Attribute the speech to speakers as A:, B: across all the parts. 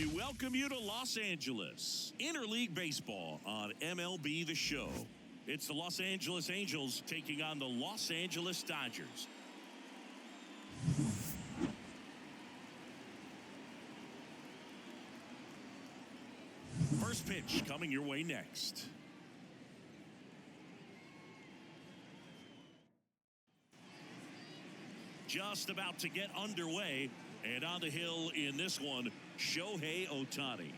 A: We welcome you to Los Angeles. Interleague Baseball on MLB The Show. It's the Los Angeles Angels taking on the Los Angeles Dodgers. First pitch coming your way next. Just about to get underway, and on the hill in this one, Shohei Ohtani.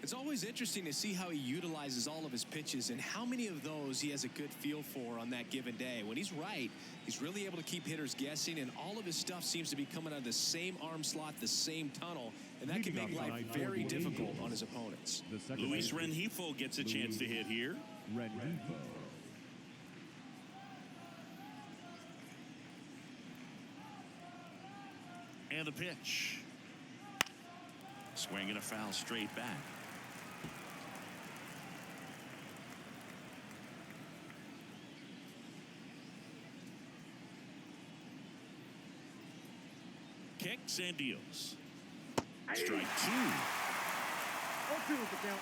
B: It's always interesting to see how he utilizes all of his pitches and how many of those he has a good feel for on that given day. When he's right, he's really able to keep hitters guessing, and all of his stuff seems to be coming out of the same arm slot, the same tunnel, and that can make life very difficult on his opponents.
A: Luis Rengifo gets a chance to hit here. And the pitch. Swinging a foul straight back. Kicks and deals. Strike 2.
C: 0-2 with the count.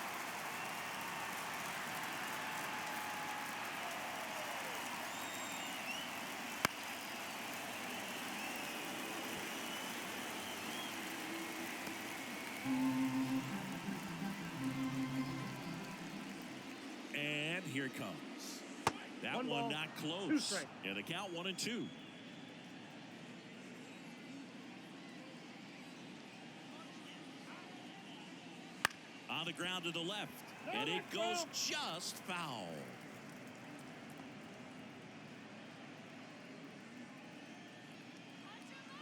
A: And here it comes. That one not close. And the count 1-2. On the ground to the left. And it goes just foul.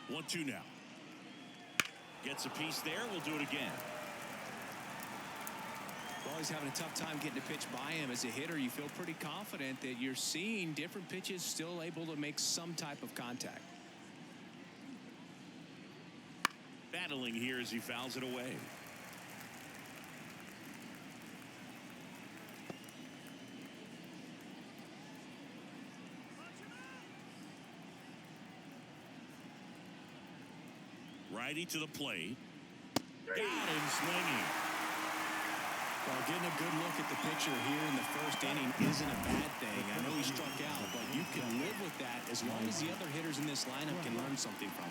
A: One, two now. Gets a piece there. We'll do it again.
B: Well, he's having a tough time getting a pitch by him. As a hitter, you feel pretty confident that you're seeing different pitches still able to make some type of contact.
A: Battling here as he fouls it away. Righty to the plate. Got him swinging.
B: Well, getting a good look at the pitcher here in the first inning isn't a bad thing. I know he struck out, but you can live with that as long as the other hitters in this lineup can learn something from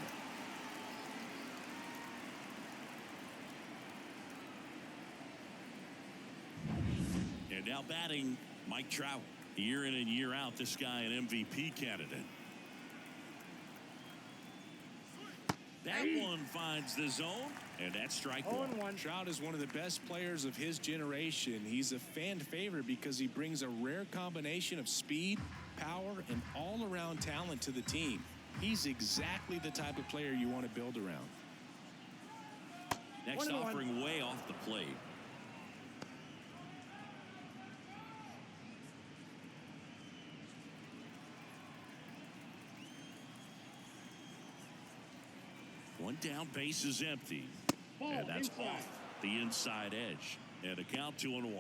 B: it.
A: And now batting, Mike Trout. Year in and year out, this guy an MVP candidate. That one finds the zone, and that's strike 1.
B: Trout is one of the best players of his generation. He's a fan favorite because he brings a rare combination of speed, power, and all-around talent to the team. He's exactly the type of player you want to build around.
A: Next offering way off the plate. One down, base is empty. And that's off the inside edge. And a count 2-1.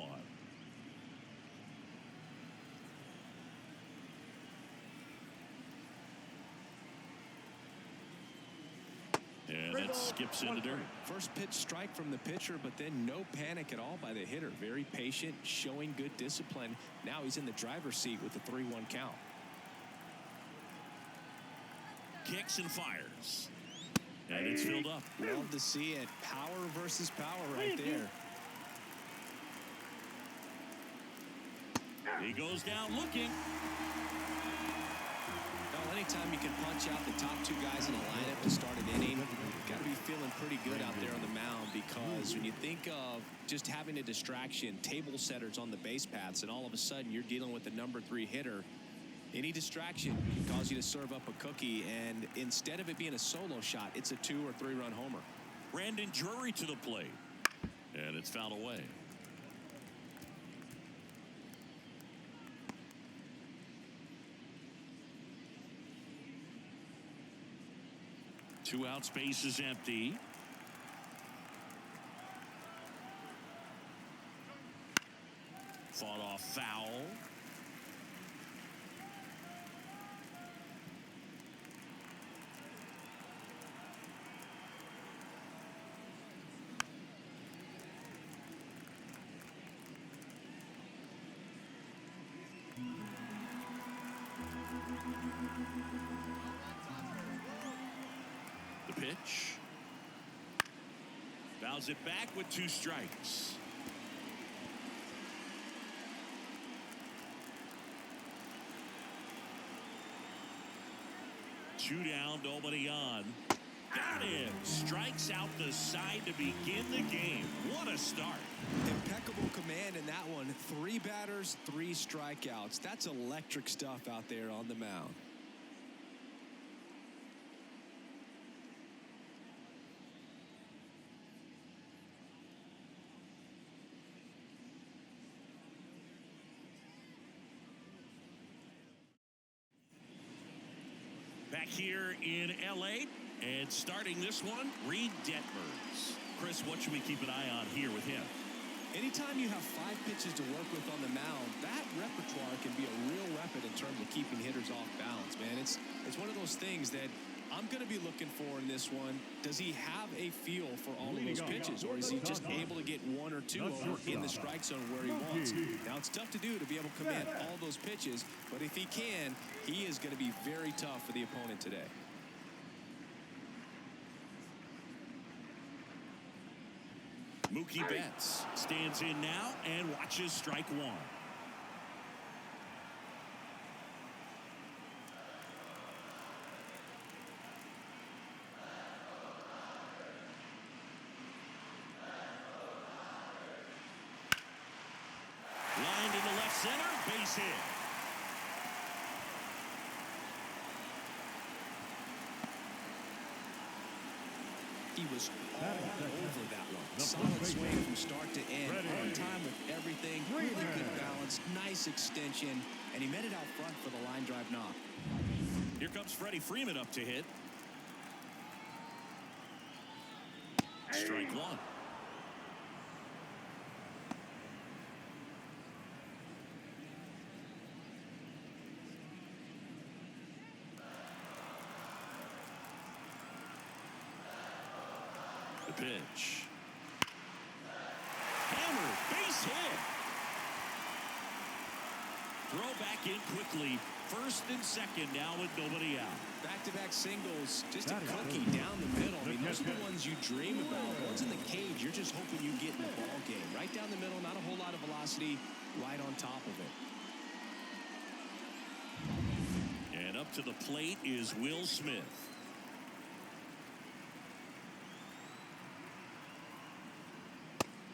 A: And that skips into dirt.
B: First pitch strike from the pitcher, but then no panic at all by the hitter. Very patient, showing good discipline. Now he's in the driver's seat with the 3-1 count.
A: Kicks and fires. And it's filled up.
B: Love to see it. Power versus power right there.
A: He goes down looking.
B: Well, anytime you can punch out the top two guys in the lineup to start an inning, you've got to be feeling pretty good out there on the mound, because when you think of just having a distraction, table setters on the base paths, and all of a sudden you're dealing with the number 3 hitter, any distraction can cause you to serve up a cookie, and instead of it being a solo shot, it's a 2- or 3-run homer.
A: Brandon Drury to the plate. And it's fouled away. Two out, space is empty. Fought off foul. The pitch. Fouls it back with 2 strikes. Two down, nobody on. Got it. Strikes out the side to begin the game. What a start.
B: Impeccable command in that one. 3 batters, 3 strikeouts. That's electric stuff out there on the mound.
A: Back here in L.A. and starting this one, Reed Detmers. Chris, what should we keep an eye on here with him?
B: Anytime you have 5 pitches to work with on the mound, that repertoire can be a real weapon in terms of keeping hitters off balance, man. It's one of those things that I'm going to be looking for in this one. Does he have a feel for all of those pitches, or is he just able to get 1 or 2 over in the strike zone where he wants? Now, it's tough to do to be able to command all those pitches, but if he can, he is going to be very tough for the opponent today.
A: Mookie Betts stands in now and watches strike 1. Lined into left center, base hit.
B: He was all over that one. Solid swing from start to end. On time with everything. Really good balance. Nice extension. And he met it out front for the line drive knock.
A: Here comes Freddie Freeman up to hit. Strike 1. The pitch. Hammer, base hit. Throw back in quickly. First and second now with nobody out.
B: Back-to-back singles, just a cookie down the middle. I mean, those are the ones you dream about. The ones in the cage, you're just hoping you get in the ball game. Right down the middle, not a whole lot of velocity, right on top of it.
A: And up to the plate is Will Smith.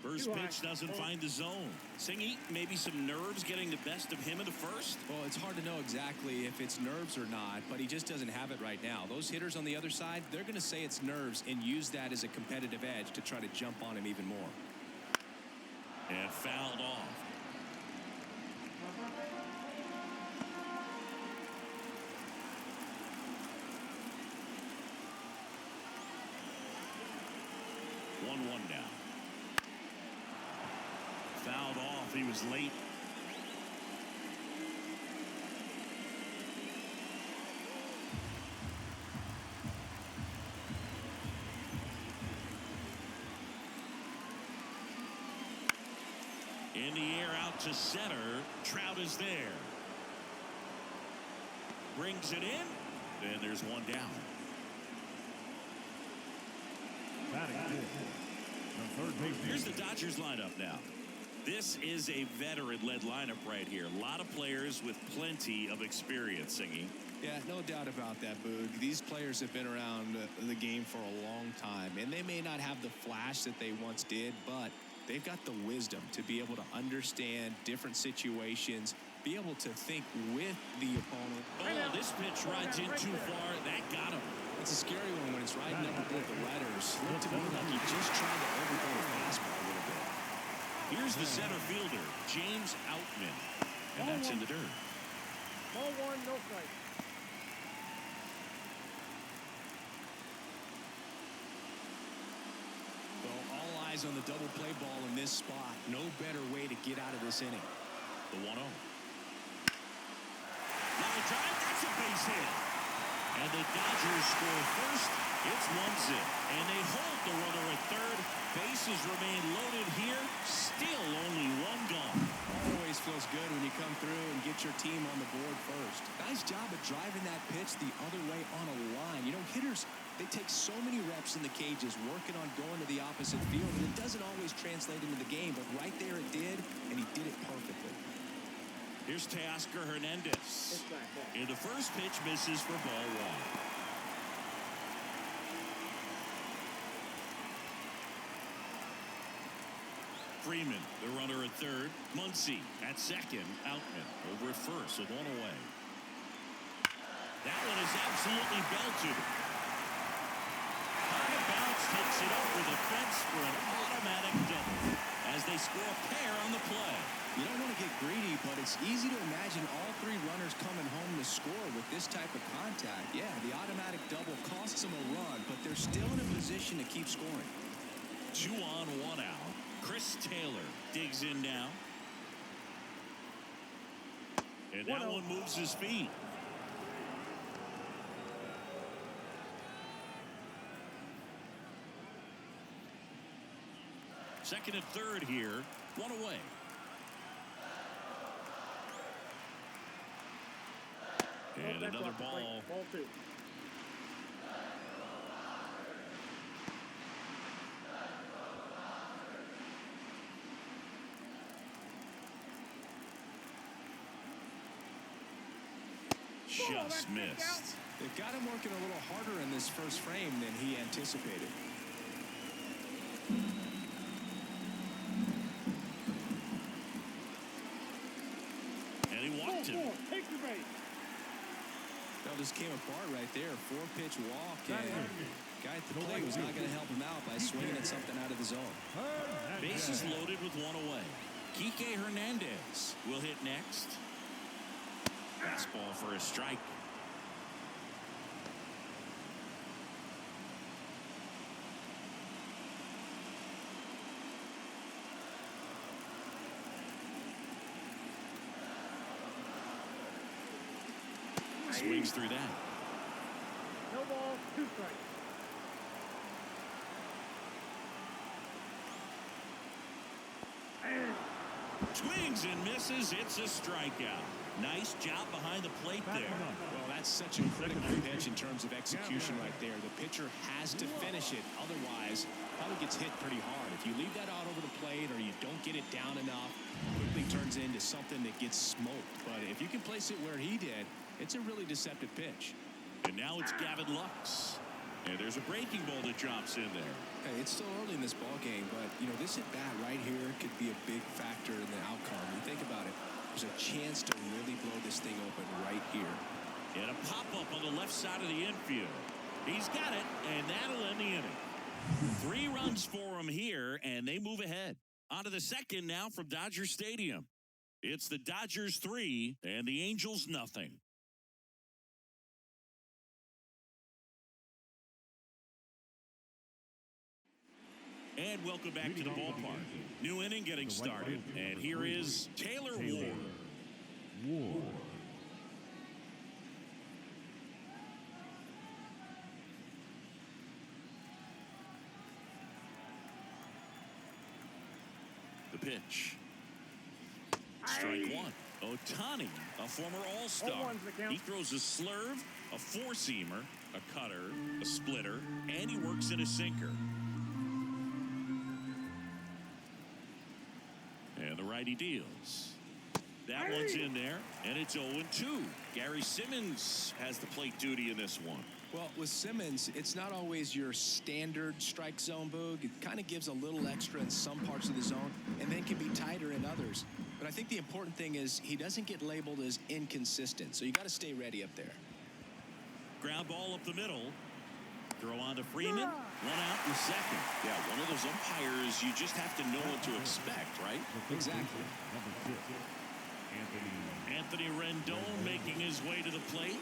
A: First pitch doesn't find the zone. Singy, maybe some nerves getting the best of him in the first?
B: Well, it's hard to know exactly if it's nerves or not, but he just doesn't have it right now. Those hitters on the other side, they're going to say it's nerves and use that as a competitive edge to try to jump on him even more.
A: And fouled off. One now. Fouled off. He was late. In the air out to center. Trout is there. Brings it in. And there's one down. Here's the Dodgers lineup now. This is a veteran-led lineup right here. A lot of players with plenty of experience, Singy.
B: Yeah, no doubt about that, Boog. These players have been around the game for a long time, and they may not have the flash that they once did, but they've got the wisdom to be able to understand different situations, be able to think with the opponent.
A: Oh, this pitch rides in too far. That got him.
B: It's a scary one when it's riding up above the letters. Looked to me like he just tried to overthrow the fastball a little bit.
A: Here's the center fielder, James Outman. And that's in the dirt.
C: Ball 1, no strike.
B: Well, all eyes on the double play ball in this spot. No better way to get out of this inning.
A: The 1-0. Line drive, that's a base hit. And the Dodgers score first. It's 1-0. And they hold the runner at third. Bases remain loaded here. Still only one gone.
B: Always feels good when you come through and get get your team on the board first. Nice job of driving that pitch the other way on a line. You know, hitters, they take so many reps in the cages working on going to the opposite field, and it doesn't always translate into the game, but right there it did, and he did it perfectly.
A: Here's Teoscar Hernandez. And the first pitch misses for ball one. Freeman, the runner at third. Muncy at second. Outman over at first with one away. That one is absolutely belted. High bounce takes it over the fence for an automatic double as they score a pair on the play.
B: You don't want to get greedy, but it's easy to imagine all three runners coming home to score with this type of contact. Yeah, the automatic double costs them a run, but they're still in a position to keep scoring.
A: 2 on, 1 out. Chris Taylor digs in now. And that one moves his feet. Second and third here. One away. And another ball.
C: Ball 2.
A: Just missed.
B: They've got him working a little harder in this first frame than he anticipated.
A: And he walked him.
C: Take the base.
B: That just came apart right there. 4-pitch walk, and guy at the plate was not going to help him out by swinging at something out of the zone.
A: Bases loaded with one away. Kike Hernandez will hit next. Fastball for a strike. Swings through that.
C: No ball, 2 strikes.
A: Swings and misses. It's a strikeout. Nice job behind the plate there.
B: Well, that's such a critical pitch in terms of execution right there. The pitcher has to finish it. Otherwise, probably gets hit pretty hard. If you leave that out over the plate or you don't get it down enough, quickly turns into something that gets smoked. But if you can place it where he did, it's a really deceptive pitch.
A: And now it's Gavin Lux. And there's a breaking ball that drops in there.
B: Hey, it's still early in this ball game, but, you know, this at-bat right here could be a big factor in the outcome. You think about it. There's a chance to really blow this thing open right here.
A: And a pop-up on the left side of the infield. He's got it, and that'll end the inning. 3 runs for him here, and they move ahead. On to the second now from Dodger Stadium. It's the Dodgers 3 and the Angels nothing. And welcome back to the ballpark. New inning getting started. And here is Taylor Ward. The pitch. Strike 1. Ohtani, a former all-star. He throws a slurve, a four-seamer, a cutter, a splitter, and he works in a sinker. And the righty deals. That one's in there, and it's 0-2. Gary Simmons has the plate duty in this one.
B: Well, with Simmons, it's not always your standard strike zone, Boog. It kind of gives a little extra in some parts of the zone and then can be tighter in others. But I think the important thing is he doesn't get labeled as inconsistent, so you got to stay ready up there.
A: Ground ball up the middle. Throw on to Freeman. 1 out in the second. Yeah, one of those umpires you just have to know what to expect, right?
B: Exactly.
A: Anthony Rendon making his way to the plate.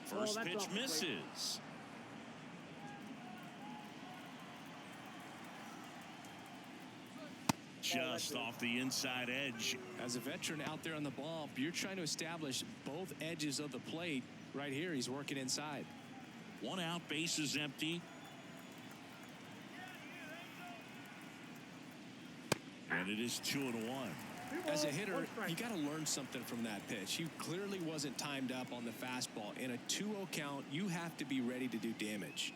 A: First pitch misses. Just off the inside edge.
B: As a veteran out there on the bump, you're trying to establish both edges of the plate. Right here, he's working inside.
A: One out, bases empty. And it is 2-1.
B: As a hitter, you got to learn something from that pitch. He clearly wasn't timed up on the fastball. In a 2-0 count, you have to be ready to do damage.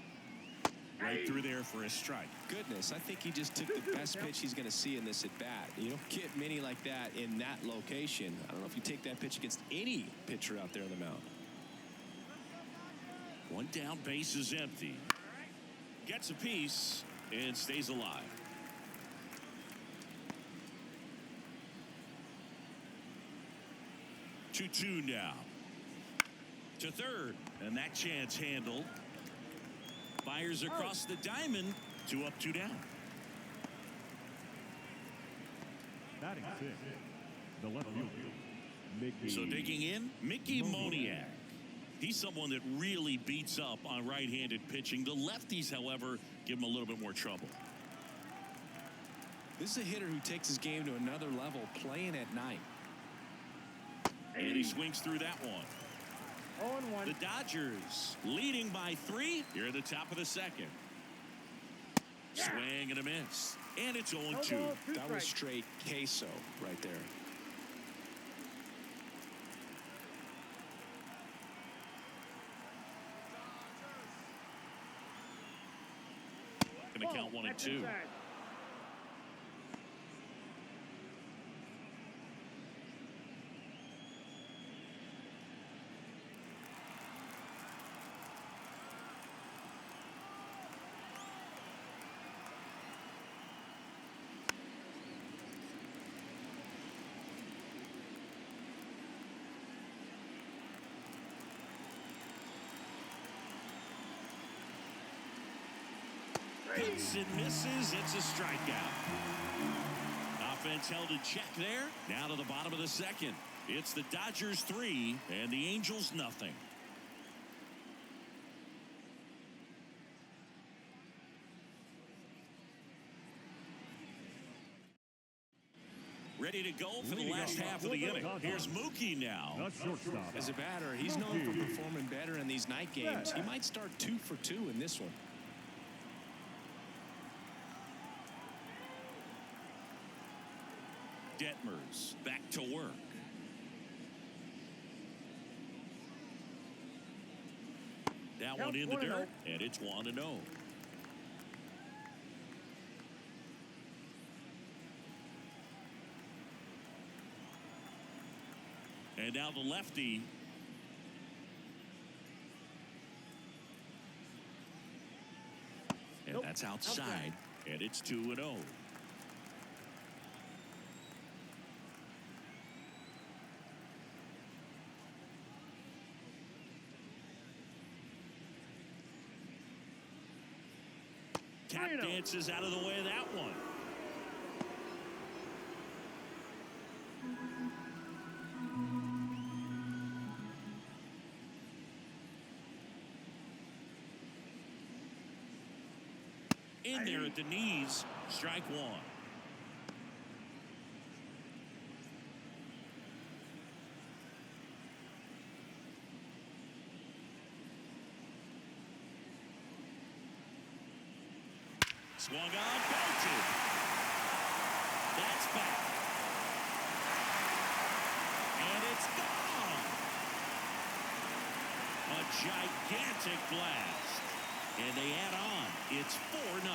A: Right through there for a strike.
B: Goodness, I think he just took the best pitch he's going to see in this at-bat. You don't get many like that in that location. I don't know if you take that pitch against any pitcher out there on the mound.
A: One down, base is empty. Gets a piece and stays alive. Two now. To third, and that chance handled. Fires across the diamond. 2 up, 2 down.
C: Batting 6, the left fielder, Mickey.
A: So digging in, Mickey Moniak. He's someone that really beats up on right-handed pitching. The lefties, however, give him a little bit more trouble.
B: This is a hitter who takes his game to another level, playing at night.
A: And he swings through that one.
C: 0-1.
A: The Dodgers leading by 3 here at the top of the second. Swing and a miss. And it's 0-2.
B: That was straight queso right there.
A: Going to count 1-2. Hits and misses. It's a strikeout. Offense held in check there. Now to the bottom of the second. It's the Dodgers 3 and the Angels nothing. Ready to go for the last half of the inning. Here's Mookie now.
B: As a batter, he's known for performing better in these night games. He might start 2 for 2 in this one.
A: Detmers back to work. That one in the dirt, and it's 1-0. And now the lefty. And that's outside, and it's 2-0. Tap dances out of the way of that one. In there at the knees, strike 1. Swung on, belted. That's back. And it's gone. A gigantic blast. And they add on. It's 4-0.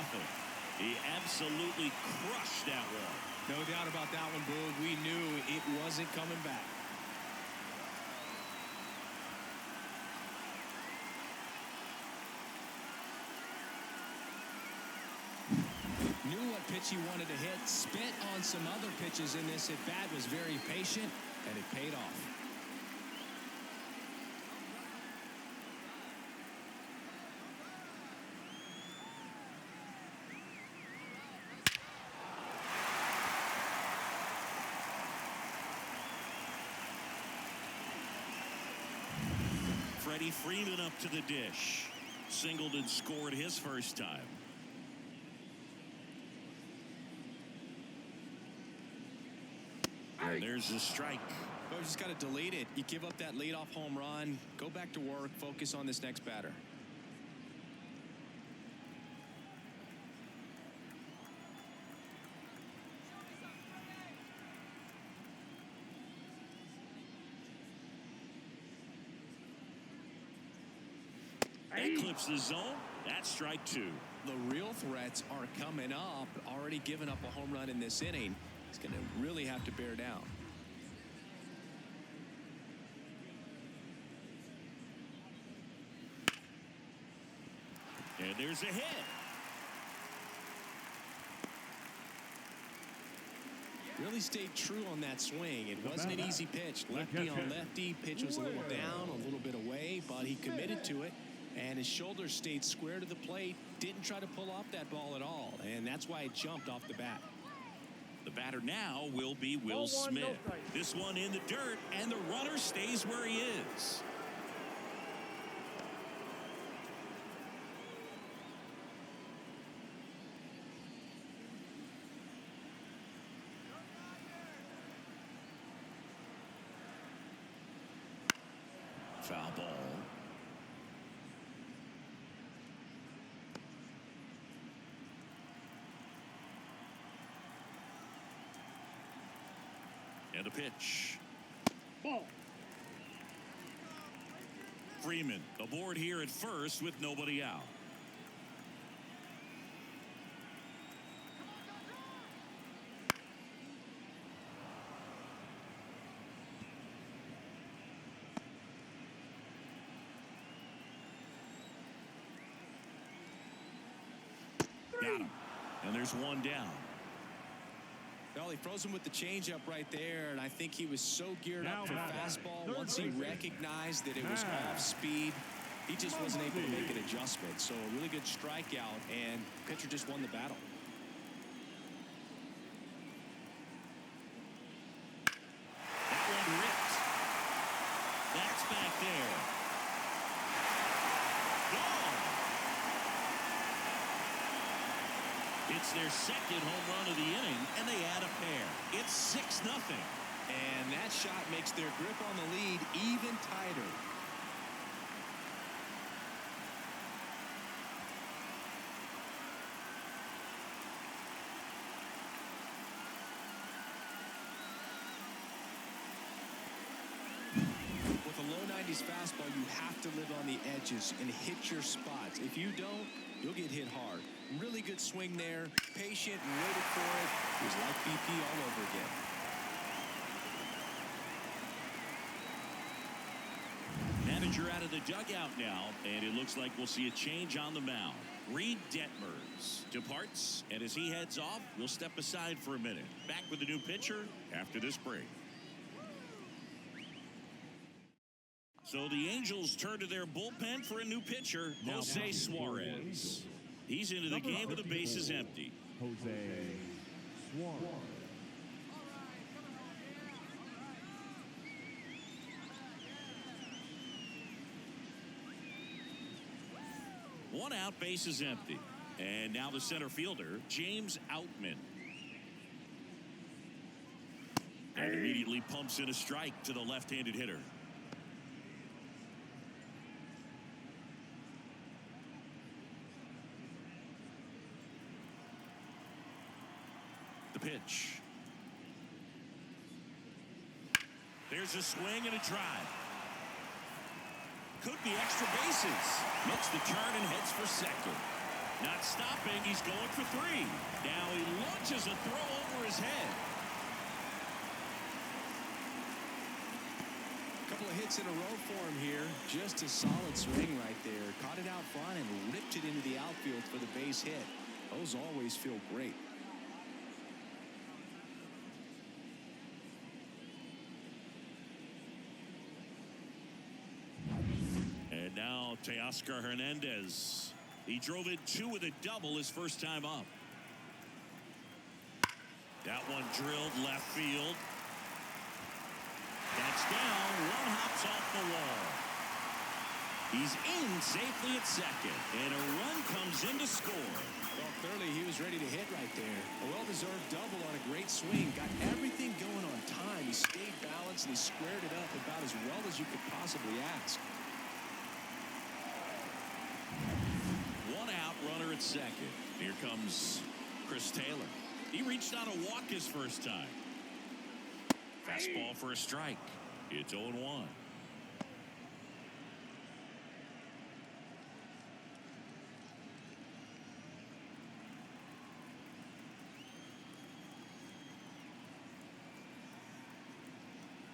A: He absolutely crushed that one.
B: No doubt about that one, Boog. We knew it wasn't coming back. Knew what pitch he wanted to hit, spent on some other pitches in this at-bat, was very patient, and it paid off.
A: Freddie Freeman up to the dish. Singled and scored his first time. And there's a strike.
B: Well, you just got to delete it. You give up that leadoff home run, go back to work, focus on this next batter.
A: That clips the zone. That's strike 2.
B: The real threats are coming up. Already given up a home run in this inning. He's going to really have to bear down.
A: And there's a hit.
B: Really stayed true on that swing. It wasn't an easy pitch. Lefty on lefty. Pitch was a little down, a little bit away, but he committed to it. And his shoulders stayed square to the plate. Didn't try to pull off that ball at all. And that's why it jumped off the bat.
A: The batter now will be Will Smith. This one in the dirt, and the runner stays where he is. Foul ball. And a pitch.
C: Ball.
A: Freeman aboard here at first with nobody out. Got him. And there's one down.
B: Well, he froze him with the changeup right there, and I think he was so geared up for fastball. Once he recognized that it was off speed, he just wasn't able to make an adjustment. So a really good strikeout, and pitcher just won the battle.
A: That one ripped. That's back there. Gone. It's their second home run of the inning, and they add a pair. It's 6-0.
B: And that shot makes their grip on the lead even tighter. With a low 90s fastball, you have to live on the edges and hit your spots. If you don't, you'll get hit hard. Really good swing there. Patient and waited for it. It was like BP all over again.
A: Manager out of the dugout now, and it looks like we'll see a change on the mound. Reed Detmers departs, and as he heads off, we'll step aside for a minute. Back with a new pitcher after this break. So the Angels turn to their bullpen for a new pitcher, Jose Suarez. He's into the game with the bases empty.
C: Jose Suarez.
A: One out, bases empty. And now the center fielder, James Outman. And immediately pumps in a strike to the left-handed hitter. The pitch. There's a swing and a drive. Could be extra bases. Makes the turn and heads for second. Not stopping. He's going for 3. Now he launches a throw over his head.
B: A couple of hits in a row for him here. Just a solid swing right there. Caught it out front and ripped it into the outfield for the base hit. Those always feel great.
A: And now Teoscar Hernandez. He drove it 2 with a double his first time up. That one drilled left field. That's down. One hops off the wall. He's in safely at second. And a run comes in to score.
B: Well, clearly he was ready to hit right there. A well-deserved double on a great swing. Got everything going on time. He stayed balanced and he squared it up about as well as you could possibly ask.
A: One out, runner at second. Here comes Chris Taylor. He reached on a walk his first time. Fastball for a strike. It's 0-1.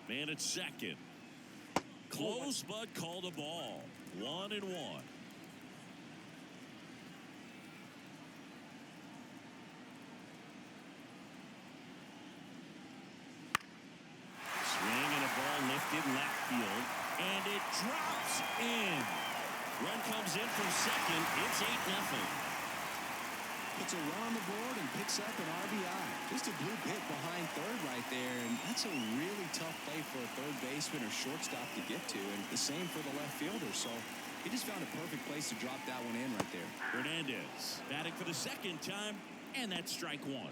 A: Man at second. Close, but called a ball. 1-1. Swing and a ball lifted left field, and it drops in. Run comes in from second. It's 8-0.
B: Puts a run on the board and picks up an RBI. Just a blue hit behind third right there, and that's a really tough play for a third baseman or shortstop to get to, and the same for the left fielder. So he just found a perfect place to drop that one in right there.
A: Hernandez batting for the second time, and that's strike one.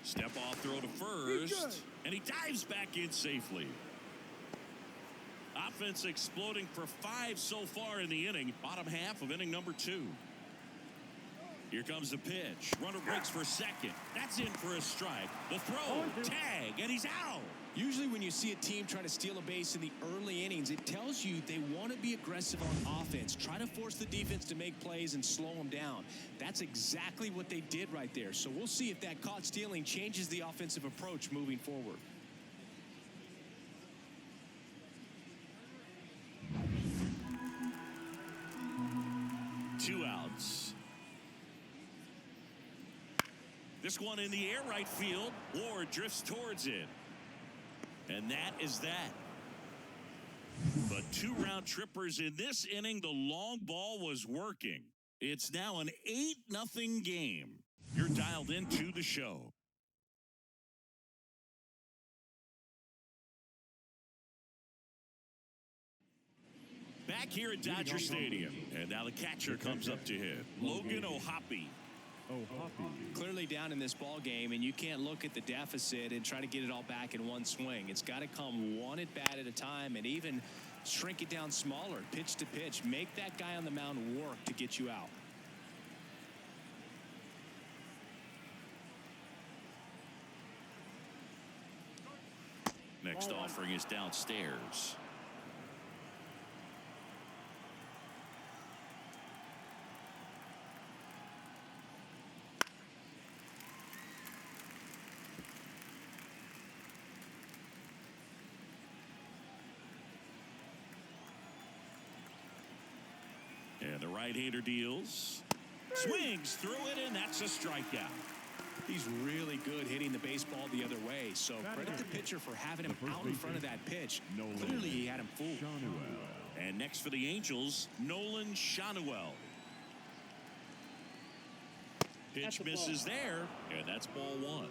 A: Step off throw to first, and he dives back in safely. Offense exploding for 5 so far in the inning. Bottom half of inning number 2. Here comes the pitch. Runner breaks for second. That's in for a strike. The throw, tag, and he's out.
B: Usually when you see a team try to steal a base in the early innings, it tells you they want to be aggressive on offense. Try to force the defense to make plays and slow them down. That's exactly what they did right there. So we'll see if that caught stealing changes the offensive approach moving forward.
A: Two outs. This one in the air right field. Ward drifts towards it. And that is that. But 2 round trippers in this inning. The long ball was working. It's now an 8-0 game. You're dialed into the show. Back here at Dodger Stadium. And now the catcher comes up to hit. Logan O'Hoppe.
B: Clearly down in this ball game, and you can't look at the deficit and try to get it all back in one swing. It's got to come one at bat at a time, and even shrink it down smaller, pitch to pitch. Make that guy on the mound work to get you out.
A: Next offering is downstairs. And the right-hander deals. Swings through it, and that's a strikeout.
B: He's really good hitting the baseball the other way, so credit the pitcher for having him out in front of that pitch. Clearly, he had him fooled.
A: And next for the Angels, Nolan Schanuel. Pitch misses there, and that's ball 1.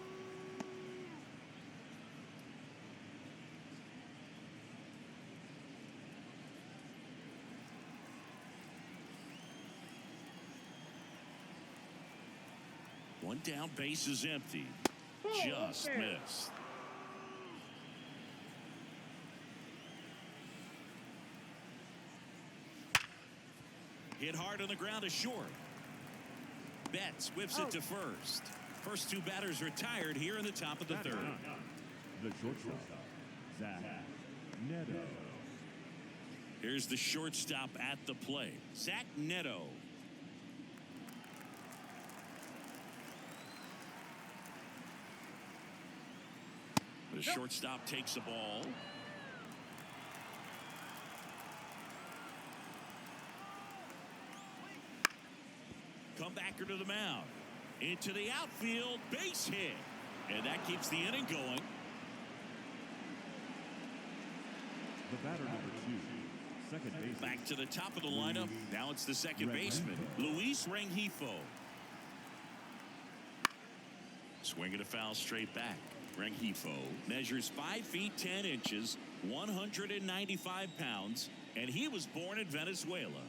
A: One down, base is empty. Just missed. Hit hard on the ground to short. Betts whips it to first. First 2 batters retired here in the top of the 3rd.
C: The shortstop, Zach Neto.
A: Here's the shortstop at the plate, Zach Neto. The shortstop takes the ball. Comebacker to the mound. Into the outfield, base hit. And that keeps the inning going.
C: The batter number 2, second baseman.
A: Back to the top of the lineup. Now it's the second baseman, Luis Rengifo. Swing and a foul straight back. Rengifo measures 5 feet 10 inches, 195 pounds, and he was born in Venezuela.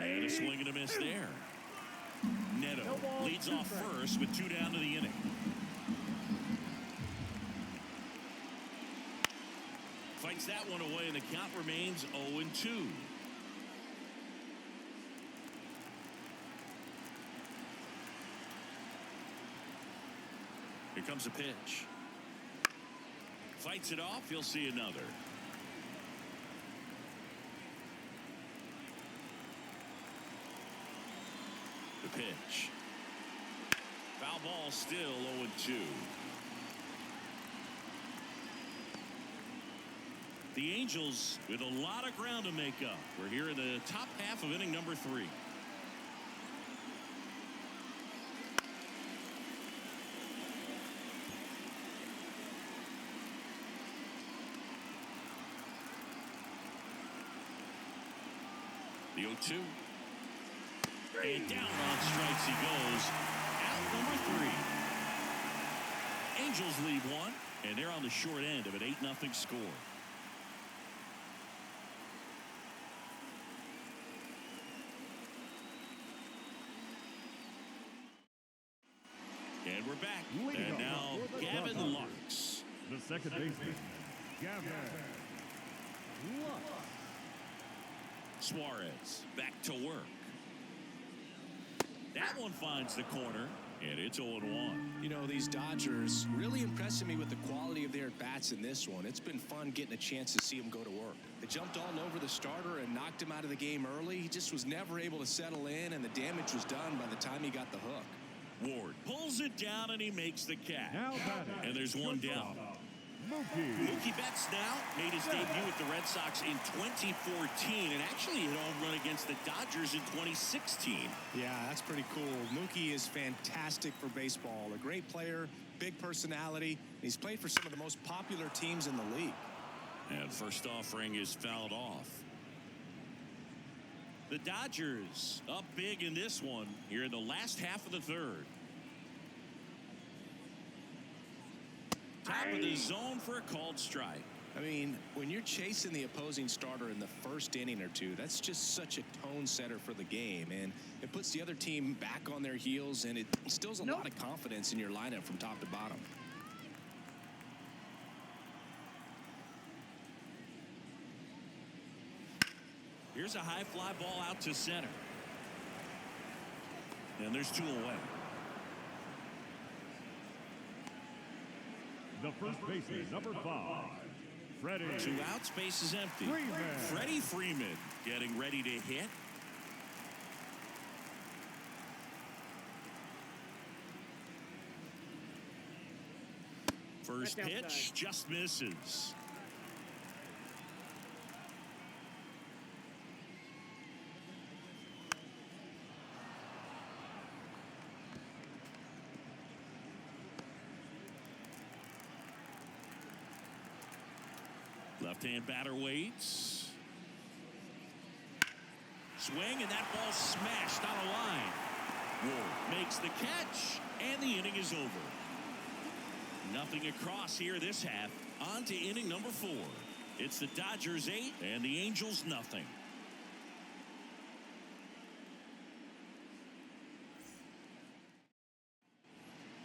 A: And a swing and a miss there. Neto leads off first with 2 down to the inning. Fights that one away, and the count remains 0-2. Here comes a pitch. Fights it off. He'll see another. The pitch. Foul ball, still 0-2. The Angels with a lot of ground to make up. We're here in the top half of inning number 3. The 0-2. And down on strikes he goes. Out number 3. Angels lead 1, and they're on the short end of an 8-0 score. And we're back. And now Gavin Lux.
C: The second baseman, Gavin Lux.
A: Suarez back to work. That one finds the corner, and it's 0-1.
B: You know, these Dodgers really impressing me with the quality of their at-bats in this one. It's been fun getting a chance to see them go to work. They jumped all over the starter and knocked him out of the game early. He just was never able to settle in, and the damage was done by the time he got the hook.
A: Ward pulls it down, and he makes the catch.
C: Now batting.
A: And there's one down.
C: Mookie
A: Betts now made his debut with the Red Sox in 2014 and actually hit a home run against the Dodgers in 2016.
B: Yeah, that's pretty cool. Mookie is fantastic for baseball. A great player, big personality. He's played for some of the most popular teams in the league.
A: And first offering is fouled off. The Dodgers up big in this one here in the last half of the third. Top of the zone for a called strike.
B: I mean, when you're chasing the opposing starter in the first inning or two, that's just such a tone setter for the game, and it puts the other team back on their heels, and it instills a lot of confidence in your lineup from top to bottom.
A: Here's a high fly ball out to center. And there's 2 away.
C: The first baseman, number 5, Freddie.
A: 2 outs, base is empty. Freddie Freeman getting ready to hit. First pitch just misses. Left-hand batter waits. Swing, and that ball smashed on a line. Ward makes the catch, and the inning is over. Nothing across here this half. On to inning number 4. It's the Dodgers 8 and the Angels nothing.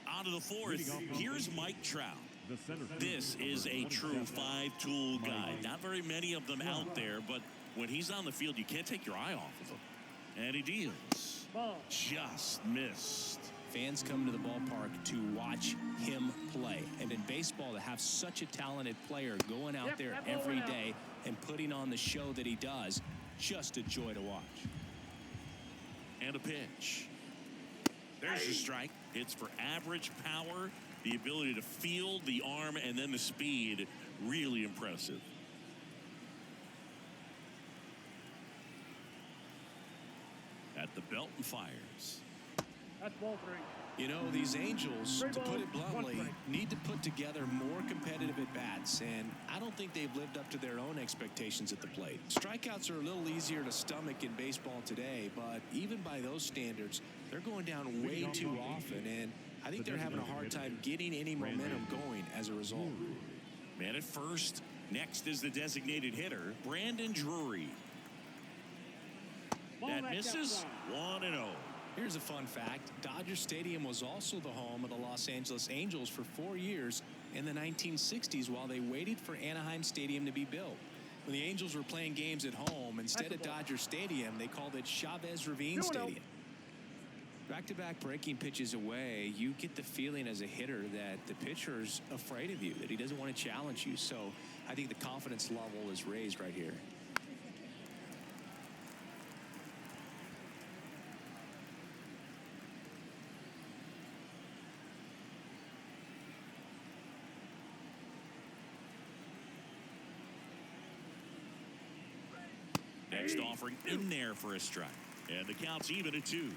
A: On to the 4th. Here's Mike Trout. This is a true 5-tool guy. Not very many of them out there, but when he's on the field, you can't take your eye off of him. And he deals. Just missed.
B: Fans come to the ballpark to watch him play. And in baseball, to have such a talented player going out there every day and putting on the show that he does, just a joy to watch.
A: And a pitch. There's the strike. It's for average power, the ability to field, the arm, and then the speed. Really impressive. At the belt and fires.
D: That's ball 3.
B: You know, these Angels, to put it bluntly, need to put together more competitive at-bats, and I don't think they've lived up to their own expectations at the plate. Strikeouts are a little easier to stomach in baseball today, but even by those standards, they're going down way too often, and I think they're having a hard time getting any momentum going as a result.
A: Man at first. Next is the designated hitter, Brandon Drury. That misses. 1-0.
B: Here's a fun fact. Dodger Stadium was also the home of the Los Angeles Angels for 4 years in the 1960s while they waited for Anaheim Stadium to be built. When the Angels were playing games at home, instead of Dodger Stadium, they called it Chavez Ravine Stadium. Back-to-back breaking pitches away, you get the feeling as a hitter that the pitcher's afraid of you, that he doesn't want to challenge you. So I think the confidence level is raised right here.
A: Next offering in there for a strike. And the count's even at 2.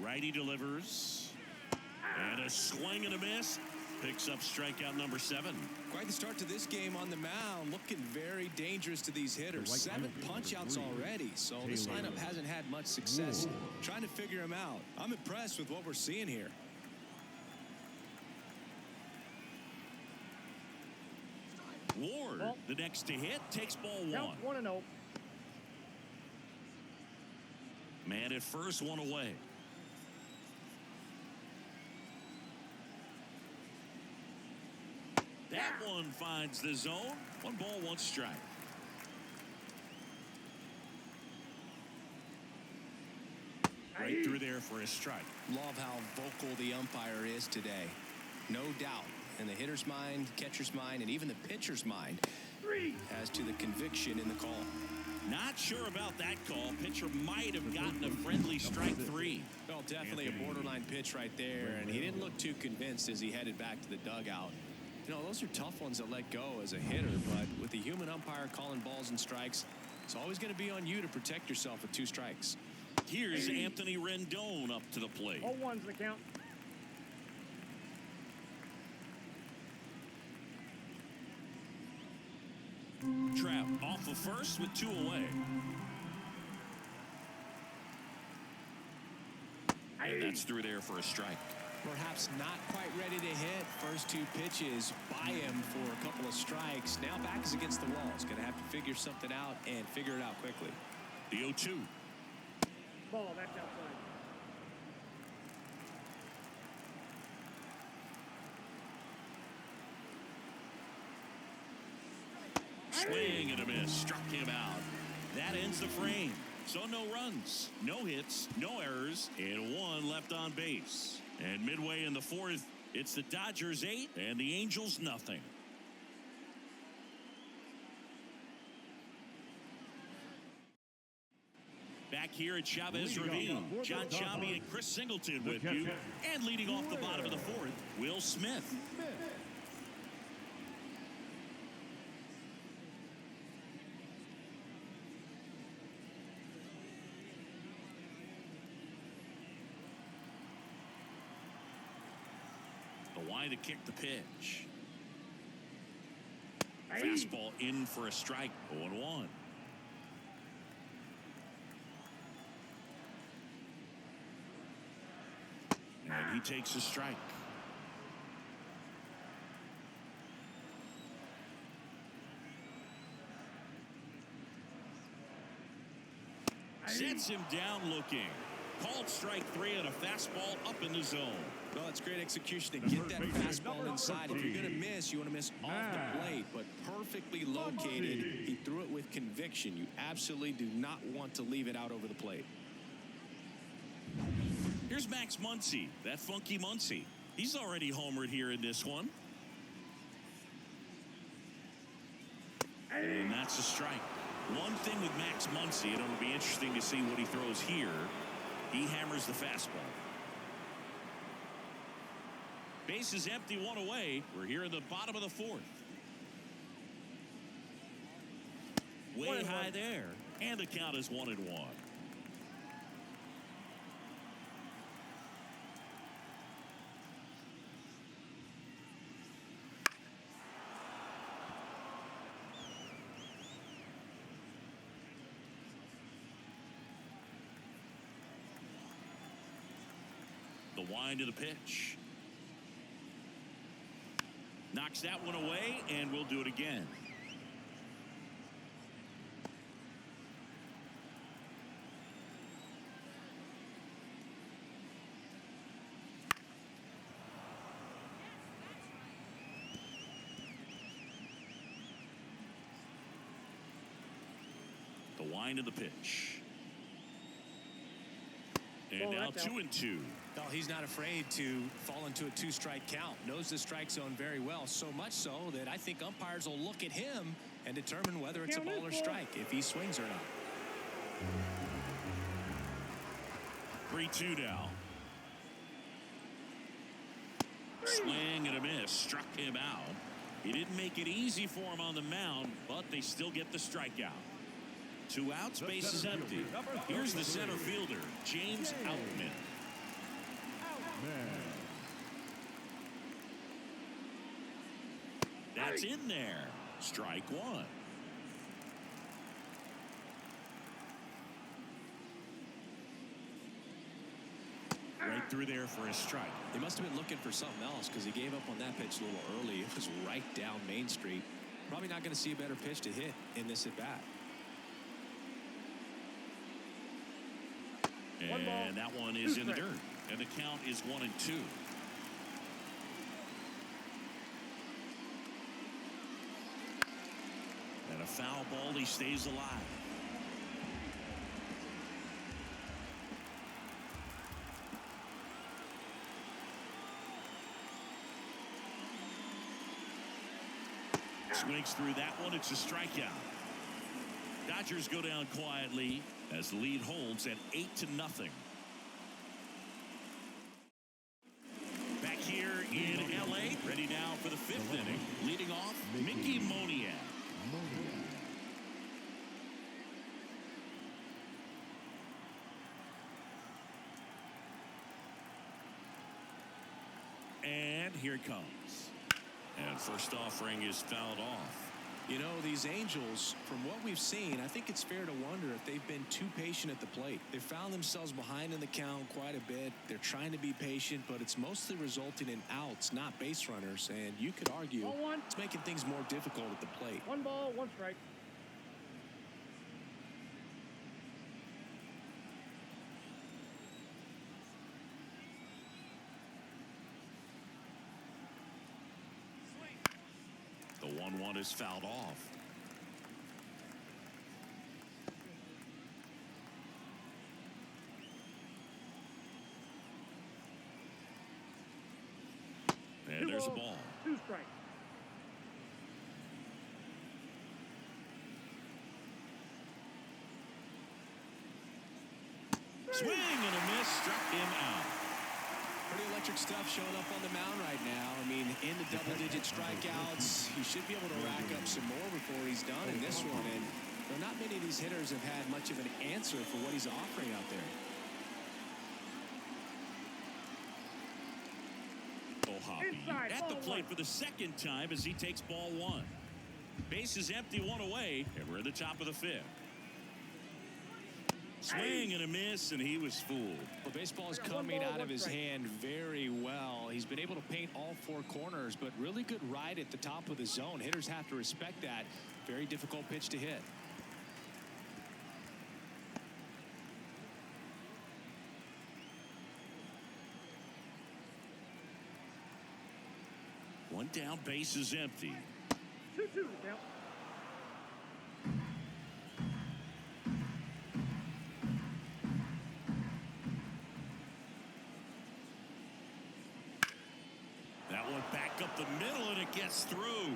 A: Righty delivers. And a swing and a miss. Picks up strikeout number 7.
B: Quite the start to this game on the mound. Looking very dangerous to these hitters. 7 punch-outs already. So this lineup hasn't had much success trying to figure him out. I'm impressed with what we're seeing here.
A: Ward, the next to hit, takes ball 1.
D: Count 1-0.
A: Man at first, 1 away. That one finds the zone. 1 ball, 1 strike. Right through there for a strike.
B: Love how vocal the umpire is today. No doubt. In the hitter's mind, catcher's mind, and even the pitcher's mind as to the conviction in the call.
A: Not sure about that call. Pitcher might have gotten a friendly strike 3.
B: Well, definitely a borderline pitch right there, and he didn't look too convinced as he headed back to the dugout. You know, those are tough ones to let go as a hitter, but with the human umpire calling balls and strikes, it's always going to be on you to protect yourself with 2 strikes.
A: Here's Anthony Rendon up to the plate.
D: 0-1's the count.
A: Trap off of first with 2 away. And that's through there for a strike.
B: Perhaps not quite ready to hit. First 2 pitches by him for a couple of strikes. Now back is against the wall. He's going to have to figure something out and figure it out quickly.
A: The 0-2.
D: Ball, that's outside.
A: Swing and a miss. Struck him out. That ends the frame. So no runs, no hits, no errors, and 1 left on base. And midway in the 4th, it's the Dodgers 8 and the Angels nothing. Back here at Chavez Ravine, John Chami and Chris Singleton with you. And leading off the bottom of the 4th, Will Smith. Why to kick the pitch. Fastball in for a strike. 0-1. And he takes a strike. Sets him down looking. Called strike 3 and a fastball up in the zone.
B: Well, it's great execution to get that fastball inside. If you're going to miss, you want to miss off the plate, but perfectly located. He threw it with conviction. You absolutely do not want to leave it out over the plate.
A: Here's Max Muncy, that funky Muncy. He's already homered here in this one. And that's a strike. One thing with Max Muncy, and it'll be interesting to see what he throws here. He hammers the fastball. Base is empty, 1 away. We're here in the bottom of the 4th. Way high there. And the count is 1-1. The wind of the pitch. Knocks that one away, and we'll do it again. wind of the pitch. And
D: Ball,
A: now
D: that's out.
A: 2-2.
B: Well, he's not afraid to fall into a 2-strike count. Knows the strike zone very well, so much so that I think umpires will look at him and determine whether it's a ball or strike, if he swings or not.
A: 3-2 now. Swing and a miss. Struck him out. He didn't make it easy for him on the mound, but they still get the strikeout. 2 outs, base is empty. Here's the center fielder, James Outman. That's in there. Strike 1. Right through there for a strike.
B: He must have been looking for something else because he gave up on that pitch a little early. It was right down Main Street. Probably not going to see a better pitch to hit in this at bat.
A: And that one is in the dirt. And the count is 1-2. And a foul ball, he stays alive. Swings through that one. It's a strikeout. Dodgers go down quietly as the lead holds at 8-0. Back here in L.A., ready now for the 5th inning. Leading off, Mickey Moniak. And here it comes. And first offering is fouled off.
B: You know, these Angels, from what we've seen, I think it's fair to wonder if they've been too patient at the plate. They found themselves behind in the count quite a bit. They're trying to be patient, but it's mostly resulting in outs, not base runners. And you could argue it's making things more difficult at the plate.
D: 1 ball, 1 strike.
A: The 1-1 is fouled off. And there's a ball.
D: 2 strikes.
A: Swing and a miss. Struck him out.
B: Pretty electric stuff showing up on the mound right now. I mean, in the double-digit strikeouts, he should be able to rack up some more before he's done in this one. And not many of these hitters have had much of an answer for what he's offering out there.
A: Hoppy at the plate for the 2nd time as he takes ball 1. Base is empty, 1 away, and we're at the top of the 5th. Swing and a miss, and he was fooled.
B: The baseball is coming out of his hand very well. He's been able to paint all 4 corners, but really good ride at the top of the zone. Hitters have to respect that. Very difficult pitch to hit.
A: One down, base is empty.
D: 2-2 count.
A: That one back up the middle, and it gets through.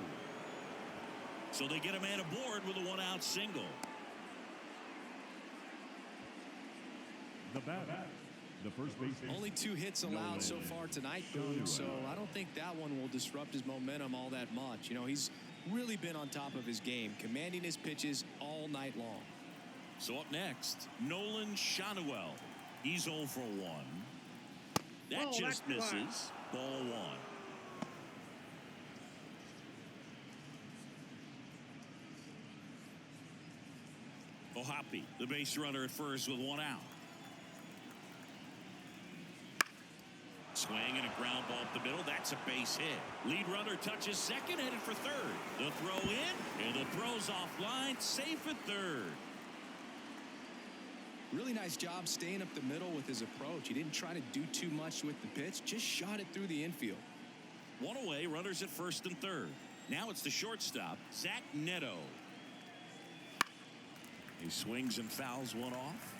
A: So they get a man aboard with a 1-out single.
C: The batter, the first baseman.
B: Only 2 hits allowed so far tonight, Boone, so I don't think that one will disrupt his momentum all that much. You know, he's really been on top of his game, commanding his pitches all night long.
A: So up next, Nolan Shanuel. He's 0 for 1. That just misses. Ball 1. Hoppy, the base runner at first with 1 out. Swing and a ground ball up the middle. That's a base hit. Lead runner touches second, headed for third. The throw in, and the throw's offline. Safe at third.
B: Really nice job staying up the middle with his approach. He didn't try to do too much with the pitch, just shot it through the infield.
A: 1 away, runners at first and third. Now it's the shortstop, Zach Neto. He swings and fouls one off.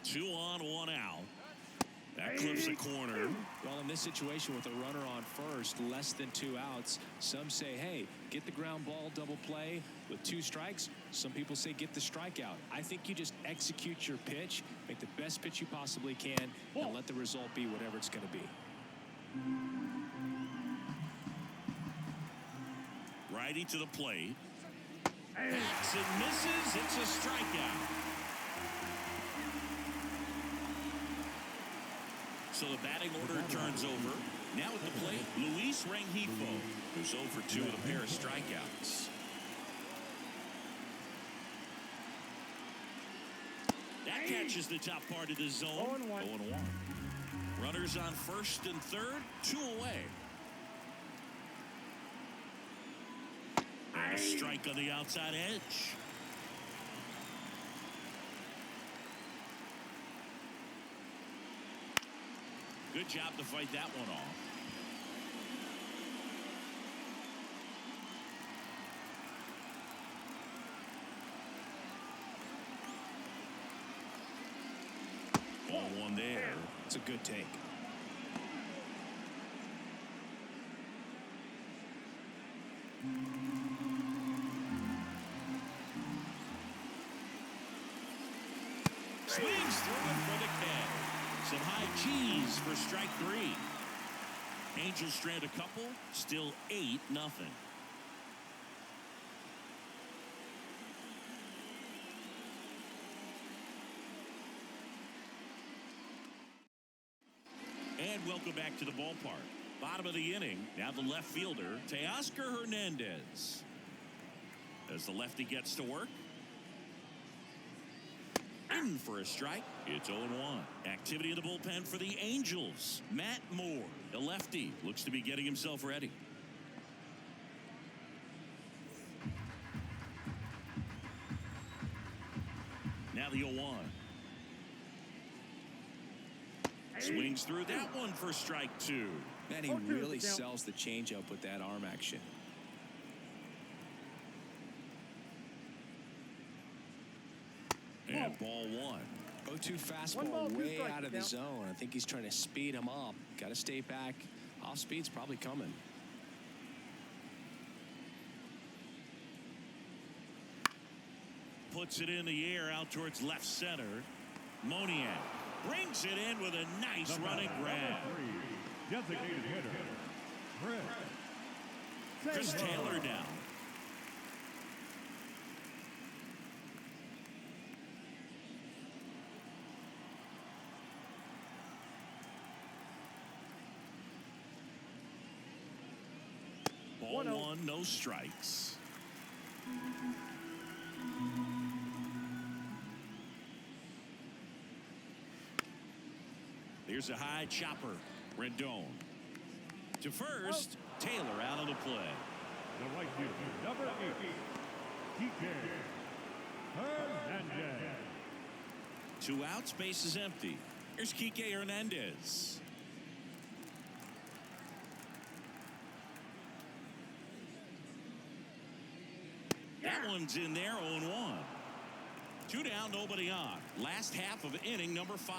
A: Two on, one out. That clips the corner.
B: Well, in this situation with a runner on first, less than 2 outs, some say, hey, get the ground ball, double play with 2 strikes. Some people say get the strikeout. I think you just execute your pitch, make the best pitch you possibly can, and let the result be whatever it's going to be.
A: Righty to the plate. Hacks and misses. It's a strikeout. So the batting order turns over. Now at the plate, Luis Rengifo, who's 0 for 2 with a pair of strikeouts. That catches the top part of the zone.
D: 0-1.
A: 0-1. Runners on first and third, 2 away. And a strike on the outside edge. Good job to fight that one off. Ball one there.
B: It's a good take.
A: Swings through it for the K. Some high cheese for strike 3. Angels strand a couple, still 8-0. And welcome back to the ballpark. Bottom of the inning, now the left fielder, Teoscar Hernandez. As the lefty gets to work. In for a strike. It's 0-1. Activity in the bullpen for the Angels. Matt Moore, the lefty, looks to be getting himself ready. Now the 0-1. Swings through that one for strike 2.
B: Man, he really sells the changeup with that arm action.
A: And ball 1.
B: 0-2 fastball way out of the zone. I think he's trying to speed him up. Got to stay back. Off speed's probably coming.
A: Puts it in the air out towards left center. Moniak brings it in with a nice running grab.
C: Designated hitter,
A: Chris Taylor down. Ball 1, no strikes. There's a high chopper. Rendon. To first, Taylor out of the play.
C: the right fielder, number 8, TK Hernandez.
A: 2 outs, base is empty. Here's Kike Hernandez. That one's in there, 0-1. 2 down, nobody on. Last half of inning number 5.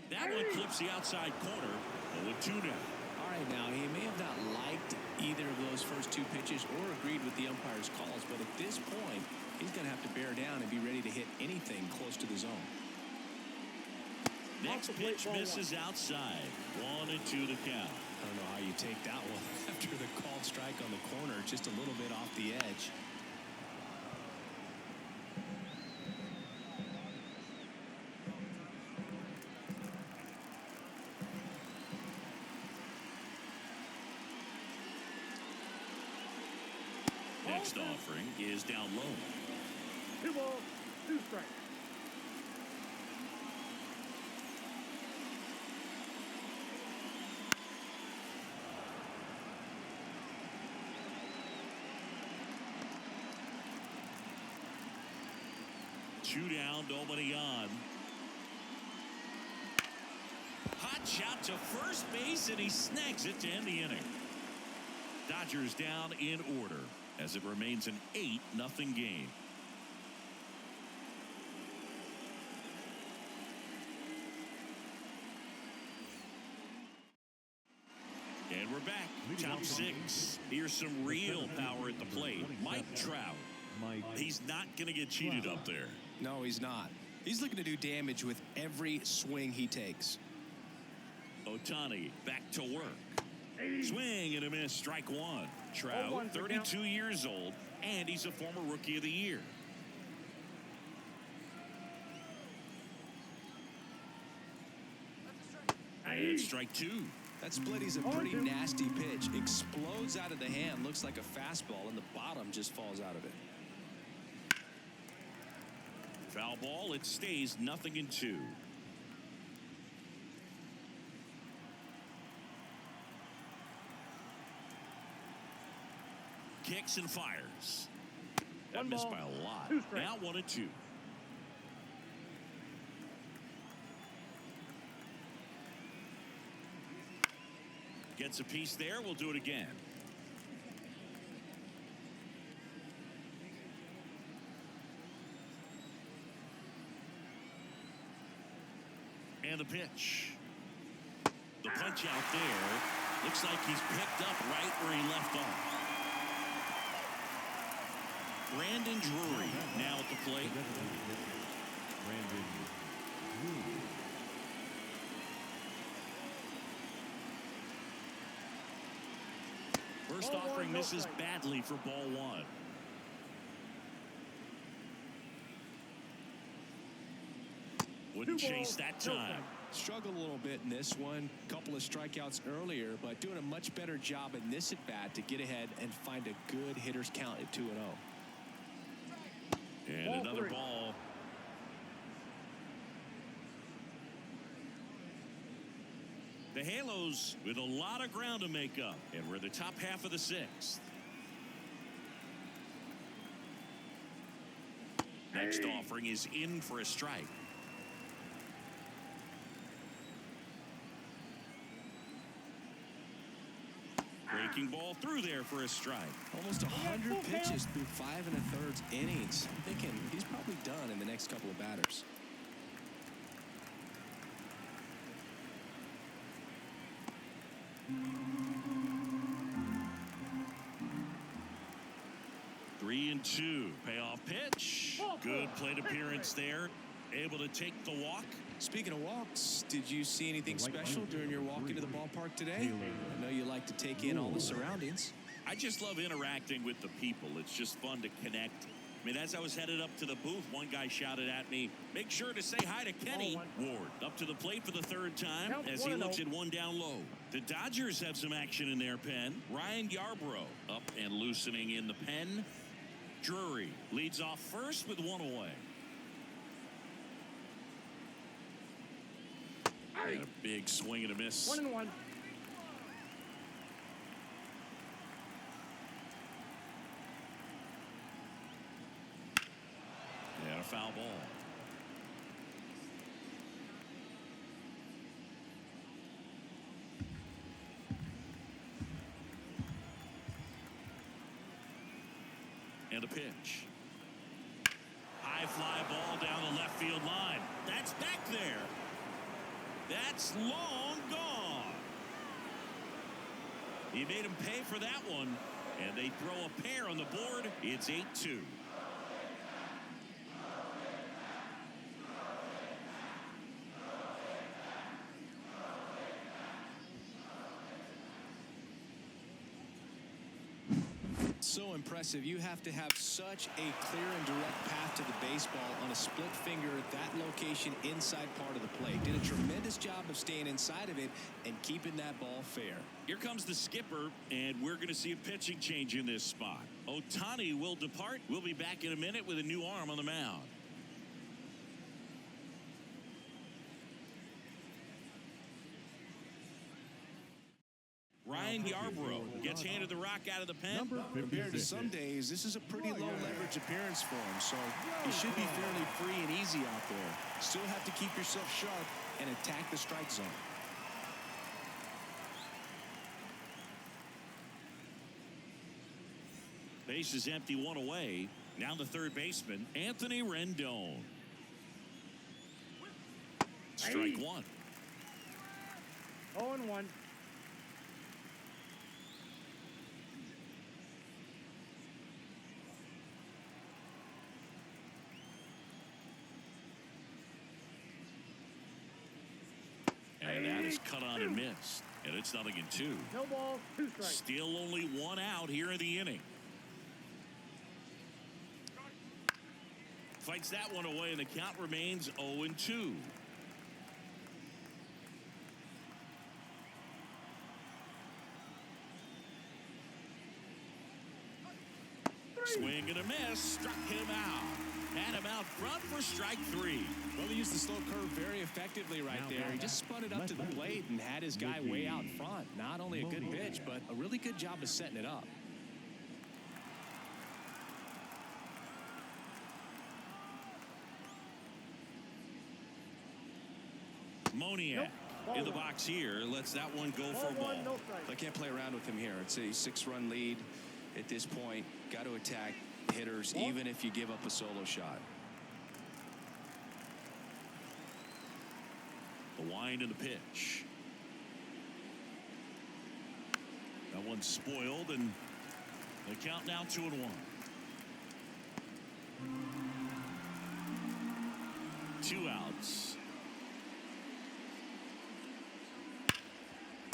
A: That one clips the outside corner. 0-2 now.
B: All right, now, he may have not liked either of those first 2 pitches or agreed with the umpire's calls, but at this point, he's going to have to bear down and be ready to hit anything close to the zone.
A: Next pitch misses outside. 1-2 the count.
B: I don't know how you take that one after the called strike on the corner, just a little bit off the edge.
A: Next offering is down low.
D: 2 balls, 2 strikes.
A: 2 down, nobody on. Hot shot to first base, and he snags it to end the inning. Dodgers down in order as it remains an 8-0 game. And we're back. Top 6. Here's some real power at the plate. Mike Trout. He's not going to get cheated up there.
B: No, he's not. He's looking to do damage with every swing he takes.
A: Ohtani back to work. Swing and a miss, strike one. Trout, 32 years old, and he's a former Rookie of the Year. And strike 2.
B: That split is a pretty nasty pitch. Explodes out of the hand. Looks like a fastball, and the bottom just falls out of it.
A: Foul ball. It stays 0-2. Kicks and fires. That missed by a lot. Now 1-2. Gets a piece there. We'll do it again. And the pitch. The punch out there. Looks like he's picked up right where he left off. Brandon Drury now at the plate.
C: Brandon Drury.
A: First offering misses badly for ball 1. Wouldn't chase that time.
B: Struggled a little bit in this one. Couple of strikeouts earlier, but doing a much better job in this at bat to get ahead and find a good hitter's count at 2-0.
A: And another ball. The Halos with a lot of ground to make up, and we're the top half of the 6th. Next offering is in for a strike. Breaking ball through there for a strike.
B: Almost 100 pitches through 5 1/3 innings. I'm thinking he's probably done in the next couple of batters.
A: Three and 2. Payoff pitch. Good plate appearance there. Able to take the walk.
B: Speaking of walks, did you see anything special during your walk into the ballpark today? I know you like to take in all the surroundings.
A: I just love interacting with the people. It's just fun to connect. I mean, as I was headed up to the booth, one guy shouted at me, "Make sure to say hi to Kenny." Ward up to the plate for the 3rd time as he looks at one down low. The Dodgers have some action in their pen. Ryan Yarbrough up and loosening in the pen. Drury leads off first with 1 away. And a big swing and a miss.
D: 1-1.
A: And a foul ball. And a pitch. High fly ball down the left field line. That's back there. That's long gone. He made him pay for that one, and they throw a pair on the board. It's 8-2.
B: So impressive. You have to have such a clear and direct path to the baseball on a split finger at that location inside part of the plate. Did a tremendous job of staying inside of it and keeping that ball fair.
A: Here comes the skipper, and we're going to see a pitching change in this spot. Ohtani will depart. We'll be back in a minute with a new arm on the mound. Ryan Ryan Yarbrough gets handed the rock out of the pen.
C: Number
B: Compared to
C: 56.
B: some days, this is a pretty low leverage appearance for him, so he should be fairly free and easy out there. Still have to keep yourself sharp and attack the strike zone.
A: Base is empty, one away. Now the third baseman, Anthony Rendon. Strike one.
D: 0-1.
A: And that is cut on and missed. And it's 0-2.
D: No ball, 2 strikes.
A: Still only 1 out here in the inning. Fights that one away, and the count remains 0-2. Swing and a miss. Struck him out. Had him out front for strike 3.
B: Well, he used the slow curve very effectively right there. He just spun it up to the plate and had his guy way out front. Not only a good pitch, but a really good job of setting it up.
A: Moniak in the box here. Lets that one go for a ball.
D: No strike.
B: I can't play around with him here. It's a 6-run lead at this point. Got to attack hitters even if you give up a solo shot.
A: The wind and the pitch. That one's spoiled, and the count now 2-1. Two outs.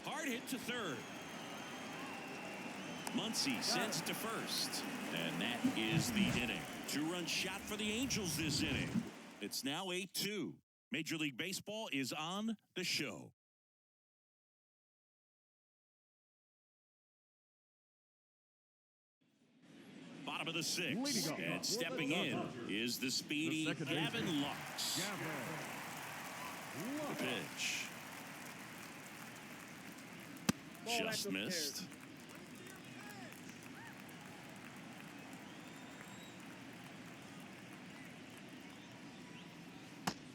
A: Hard hit to third. Muncy sends it to first. And that is the inning. 2-run shot for the Angels this inning. It's now 8-2. Major League Baseball is on the show. Bottom of the 6th. And stepping in is the speedy Gavin Lux. The pitch. Just missed.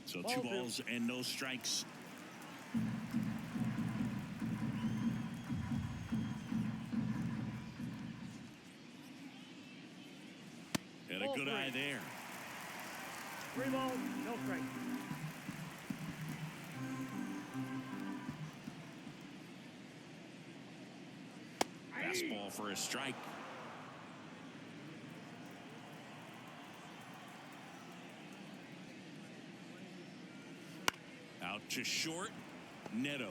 A: So 2 balls and no strikes. And a good eye there.
D: 3 balls, no strikes.
A: Fastball for a strike. Out to short. Neto.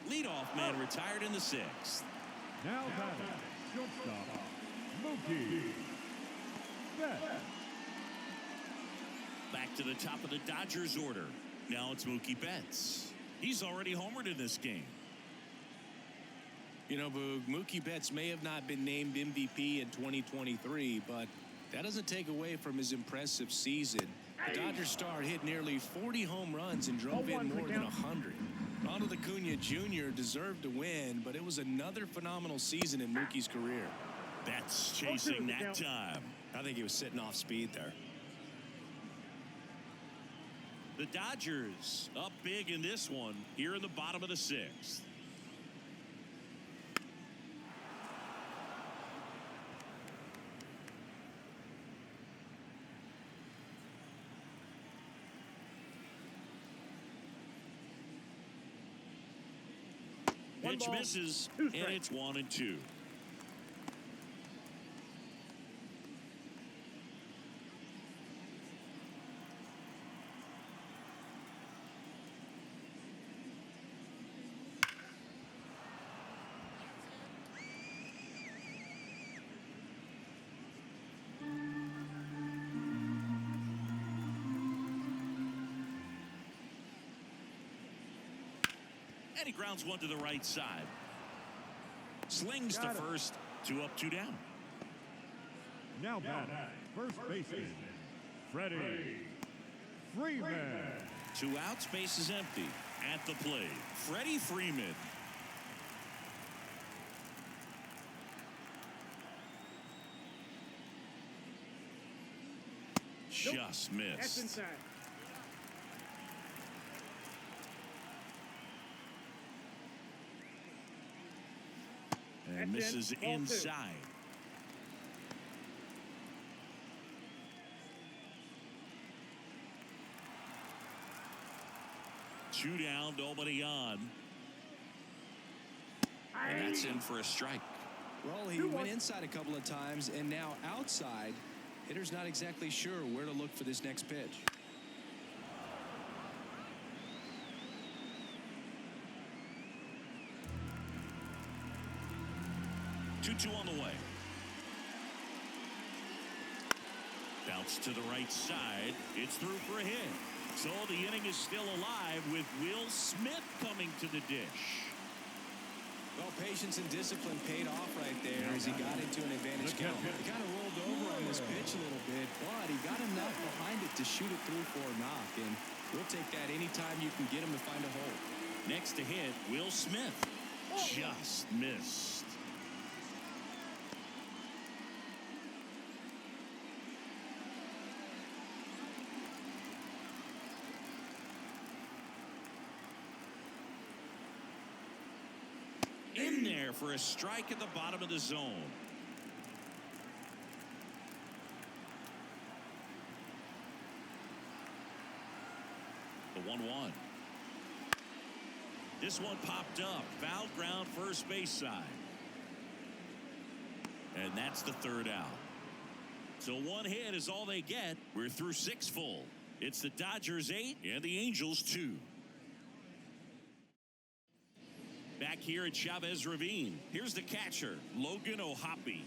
A: Leadoff man retired in the 6th.
C: Now batting, shortstop, Mookie Betts.
A: Back to the top of the Dodgers order. Now it's Mookie Betts. He's already homered in this game.
B: You know, Boog, Mookie Betts may have not been named MVP in 2023, but that doesn't take away from his impressive season. The Dodgers star hit nearly 40 home runs and drove in more than 100. Ronald Acuna Jr. deserved to win, but it was another phenomenal season in Mookie's career.
A: Betts chasing that time.
B: I think he was sitting off speed there.
A: The Dodgers up big in this one here in the bottom of the 6th. Pitch misses, and it's 1-2. And he grounds one to the right side. Slings to first. 2 up, 2 down.
C: Now batting, first baseman, Freddie Freeman.
A: 2 outs, base is empty. At the plate, Freddie Freeman. Just
D: That's
A: missed.
D: inside.
A: And
D: That's
A: misses
D: in. Ball 2.
A: inside. Two down, nobody on. And that's in for a strike.
B: Well, he went inside a couple of times, and now outside. Hitter's not exactly sure where to look for this next pitch.
A: Two on the way. Bounce to the right side. It's through for a hit. So the inning is still alive with Will Smith coming to the dish.
B: Well, patience and discipline paid off right there as he got into an advantage count. He kind of rolled over on this pitch a little bit, but he got enough behind it to shoot it through for a knock, and we'll take that anytime you can get him to find a hole.
A: Next to hit, Will Smith. Just missed. In there for a strike at the bottom of the zone. The 1-1. This one popped up. Foul ground, first base side. And that's the third out. So one hit is all they get. We're through 6 full. It's the Dodgers 8 and the Angels 2. Back here at Chavez Ravine, here's the catcher, Logan O'Hoppe.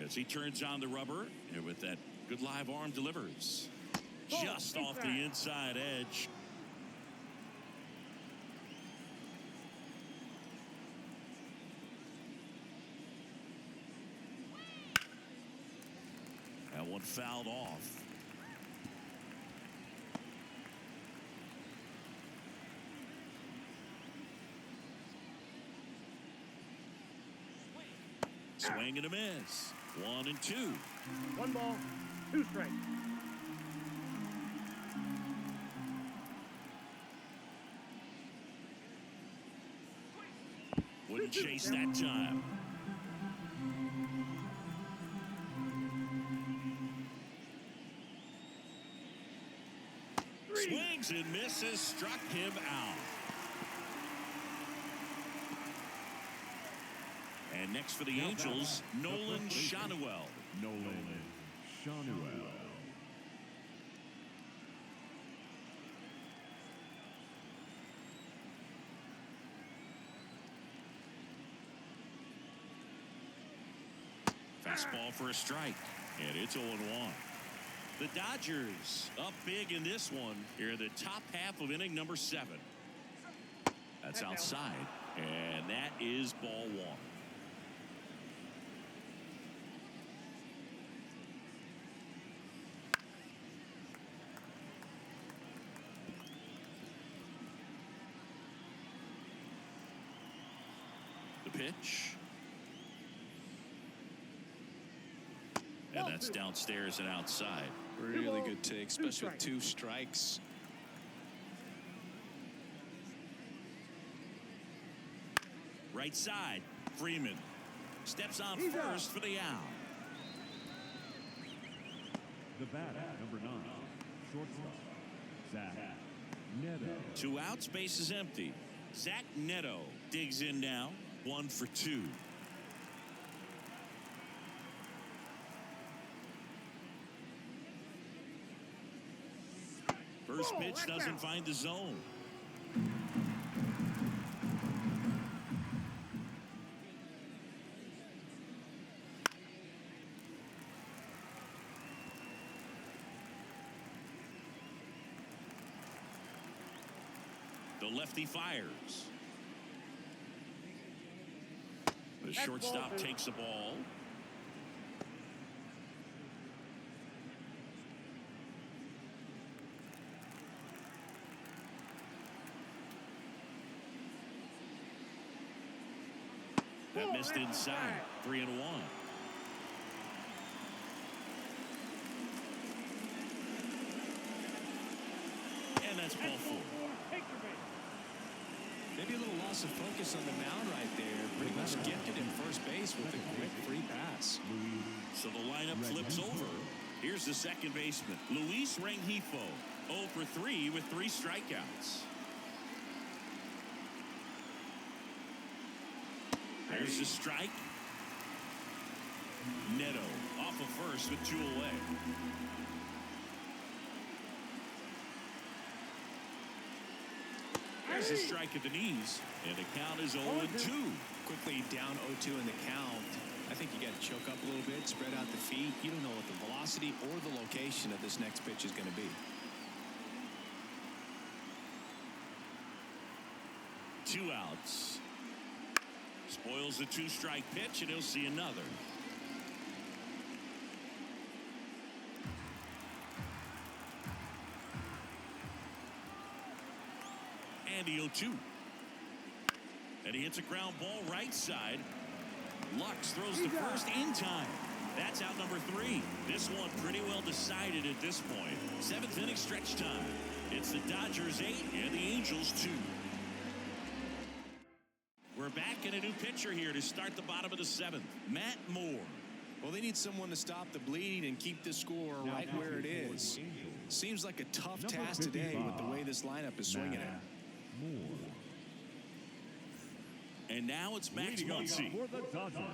A: As he turns on the rubber, and with that good live arm delivers. Just off the inside edge. That one fouled off. Swing and a miss. 1-2.
D: 1 ball, 2 strikes.
A: Wouldn't chase that time. Swings and misses, struck him out. And next for the Angels, Nolan Schanuel.
C: Nolan Schanuel.
A: Fastball for a strike, and it's 0-1. The Dodgers up big in this one here in the top half of inning number 7. That's outside, and that is ball 1. The pitch. And that's downstairs and outside.
B: Really good take, especially with 2 strikes.
A: Right side, Freeman steps on first for the out.
C: The batter, number 9, shortstop, Zach Neto.
A: 2 outs, base is empty. Zach Neto digs in now, 1 for 2. First pitch doesn't find the zone. The lefty fires. The shortstop takes the ball. That missed inside. 3-1. that's ball 4.
D: Take your base.
B: Maybe a little loss of focus on the mound right there. Pretty much gifted him first base with a quick free pass.
A: So the lineup flips over. Here's the second baseman, Luis Rengifo, 0 for 3 with 3 strikeouts. There's the strike. Neto off of first with 2 away. There's a strike at the knees, and the count is 0-2.
B: Quickly down 0-2 in the count. I think you got to choke up a little bit, spread out the feet. You don't know what the velocity or the location of this next pitch is going to be.
A: 2 outs. Spoils the 2-strike pitch, and he'll see another. And the 0-2. And he hits a ground ball right side. Lux throws the first in time. That's out number 3. This one pretty well decided at this point. 7th inning stretch time. It's the Dodgers 8 and the Angels 2. We're back in a new pitcher here to start the bottom of the 7th. Matt Moore.
B: Well, they need someone to stop the bleeding and keep the score right where it is. Seems like a tough task today with the way this lineup is swinging it.
A: And now it's Max Muncy.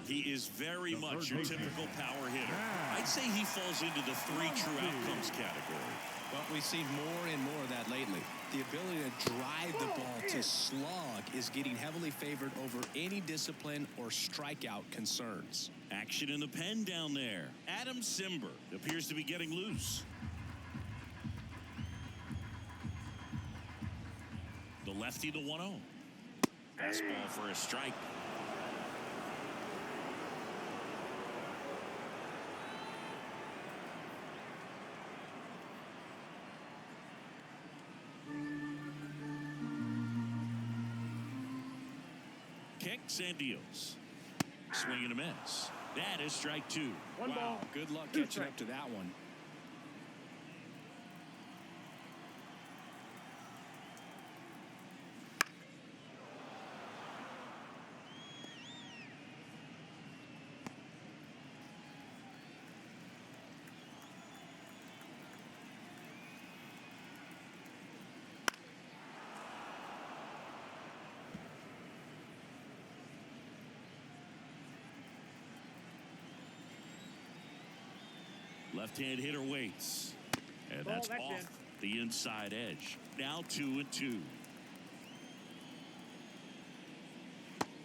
A: He is very much your typical power hitter. I'd say he falls into the 3 true outcomes category.
B: Well, we've seen more and more of that lately. The ability to drive the ball to slug is getting heavily favored over any discipline or strikeout concerns.
A: Action in the pen down there. Adam Simber appears to be getting loose. The lefty, the 1-0. Fastball for a strike. Kicks and deals. Swing and a miss. That is strike 2.
B: Wow, good luck catching up to that one.
A: Left-hand hitter waits. And that's off the inside edge. Now 2-2.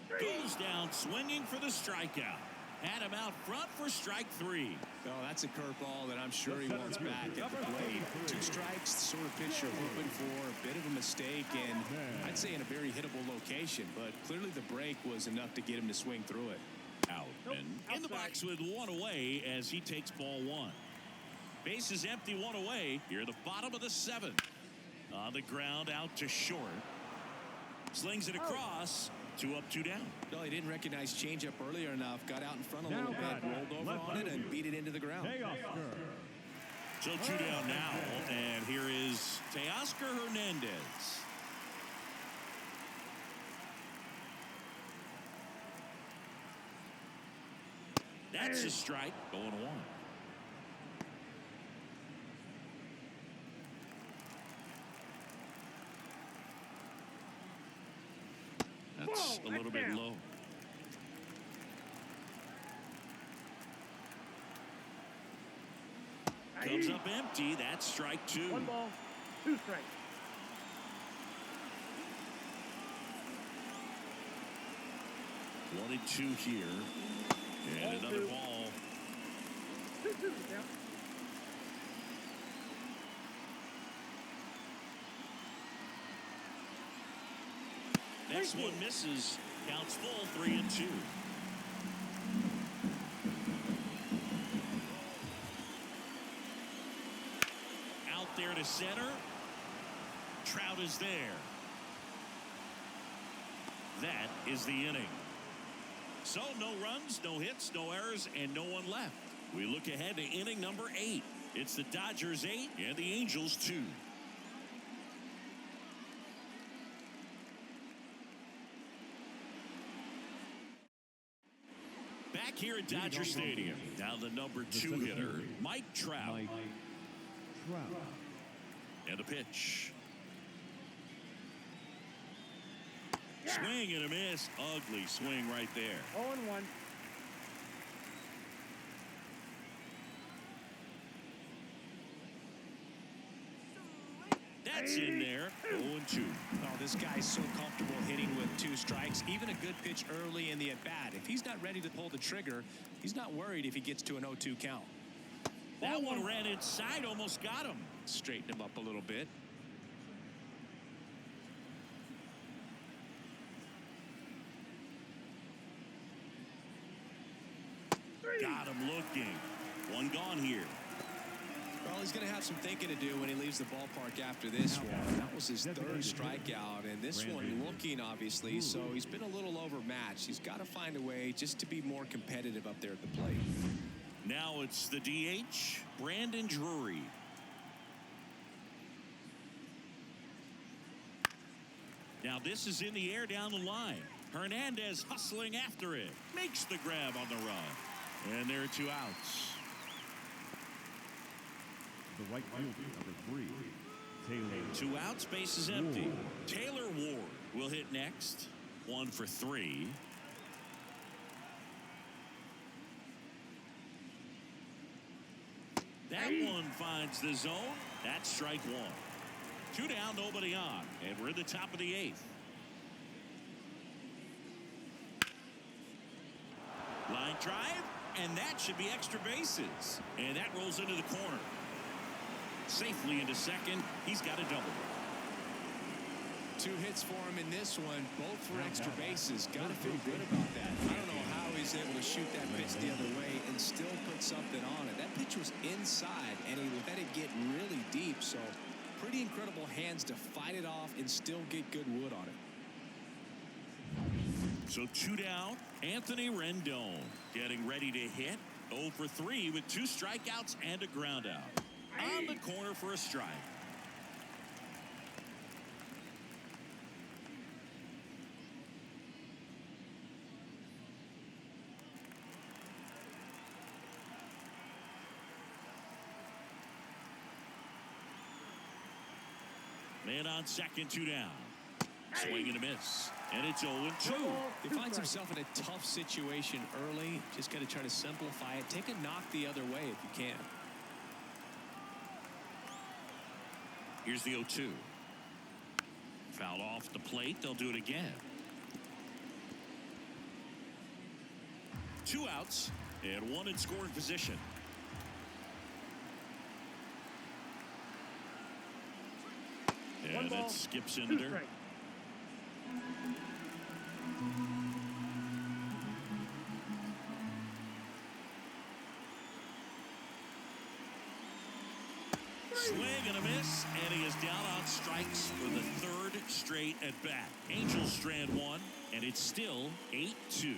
A: Goes down swinging for the strikeout. Had him out front for strike 3.
B: Oh, that's a curveball that I'm sure he wants back at the plate. 2 strikes, the sort of pitch you're hoping for. A bit of a mistake, and I'd say in a very hittable location. But clearly the break was enough to get him to swing through it.
A: Out and in the box with 1 away as he takes ball 1. Base is empty, 1 away. Here at the bottom of the 7th. On the ground out to short. Slings it across. 2 up, 2 down.
B: No, he didn't recognize changeup earlier enough. Got out in front a little bit, rolled over on it, and beat it into the ground.
A: So 2 down now, and here is Teoscar Hernandez. That's a strike, going 1. That's a little bit low. Comes up empty. That's strike 2.
D: 1 ball, 2 strikes.
A: One and 2 here. And another ball.
D: 2-2, yeah.
A: Next one misses. Counts full, 3-2. Out there to center. Trout is there. That is the inning. So no runs, no hits, no errors, and no one left. We look ahead to inning number 8. It's the Dodgers 8 and the Angels 2. Back here at Dodger Stadium. Now the number 2 hitter, Mike Trout. And a pitch. Swing and a miss. Ugly swing right there.
D: 0-1.
A: That's in there. 0-2.
B: Oh, this guy's so comfortable hitting with 2 strikes. Even a good pitch early in the at-bat. If he's not ready to pull the trigger, he's not worried if he gets to an 0-2 count.
A: That one ran inside, almost got him.
B: Straighten him up a little bit.
A: Got him looking. One gone here.
B: Well, he's going to have some thinking to do when he leaves the ballpark after this one. That was his 3rd strikeout, and this one looking, obviously, so he's been a little overmatched. He's got to find a way just to be more competitive up there at the plate.
A: Now it's the DH, Brandon Drury. Now this is in the air down the line. Hernandez hustling after it. Makes the grab on the run. And there are 2 outs.
C: The right fielder, number 3, Taylor.
A: 2 outs, base is empty. Taylor Ward will hit next. 1 for 3. That one finds the zone. That's strike 1. 2 down, nobody on. And we're in the top of the 8th. Line drive, and that should be extra bases. And that rolls into the corner. Safely into second. He's got a double.
B: 2 hits for him in this one, both for extra bases. Got to feel good about that. I don't know how he's able to shoot that pitch the other way and still put something on it. That pitch was inside, and he let it get really deep. So pretty incredible hands to fight it off and still get good wood on it.
A: So 2 down. Anthony Rendon getting ready to hit. 0 for 3 with 2 strikeouts and a ground out. On the corner for a strike. Man on second, 2 down. Swing and a miss. And it's 0-2.
B: He finds himself in a tough situation early. Just got to try to simplify it. Take a knock the other way if you can.
A: Here's the 0-2. Foul off the plate. They'll do it again. 2 outs and 1 in scoring position. And that skips in the dirt. Swing and a miss, and he is down on strikes for the 3rd straight at bat. Angels strand 1, and it's still 8-2.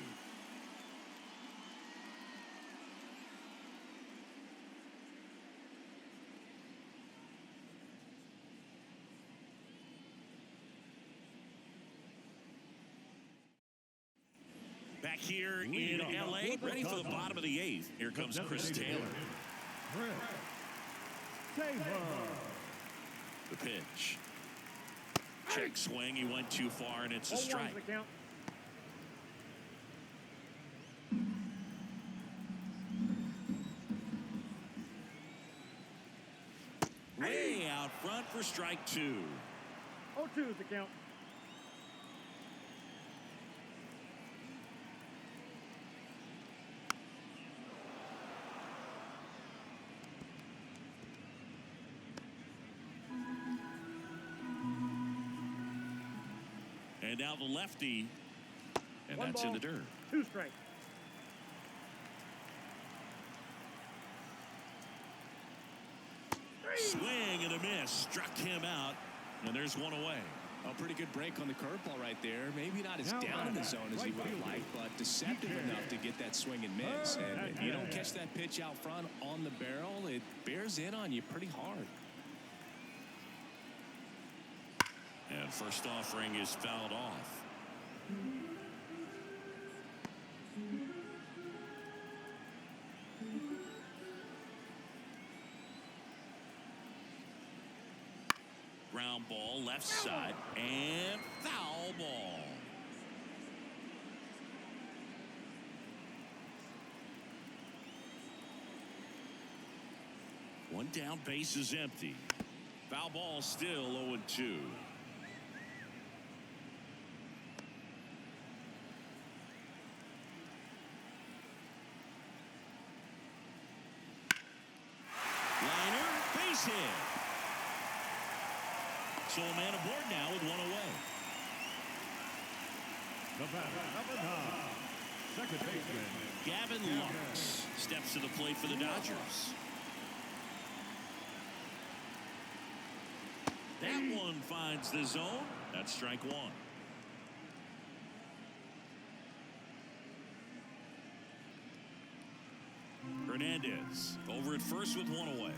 A: Back here in L.A., ready for the bottom of the 8th. Here comes Chris Taylor. The pitch. Check swing. He went too far, and it's a strike. Way out front for strike 2.
D: 0-2 is the count.
A: And now the lefty, and that's in the dirt.
D: 2 strikes.
A: Swing and a miss. Struck him out, and there's 1 away.
B: A pretty good break on the curveball right there. Maybe not as down in the zone as he would have liked, but deceptive enough to get that swing and miss. And if you don't catch that pitch out front on the barrel, it bears in on you pretty hard.
A: And first offering is fouled off. ground ball left side and foul ball. One down, base is empty. Foul ball, still 0-2. Liner, base hit. So a man aboard now with one away.
C: The batter, number 9, second baseman,
A: Gavin Lux steps to the plate for the Dodgers. That one finds the zone. That's strike one. Hernandez over at first with one away.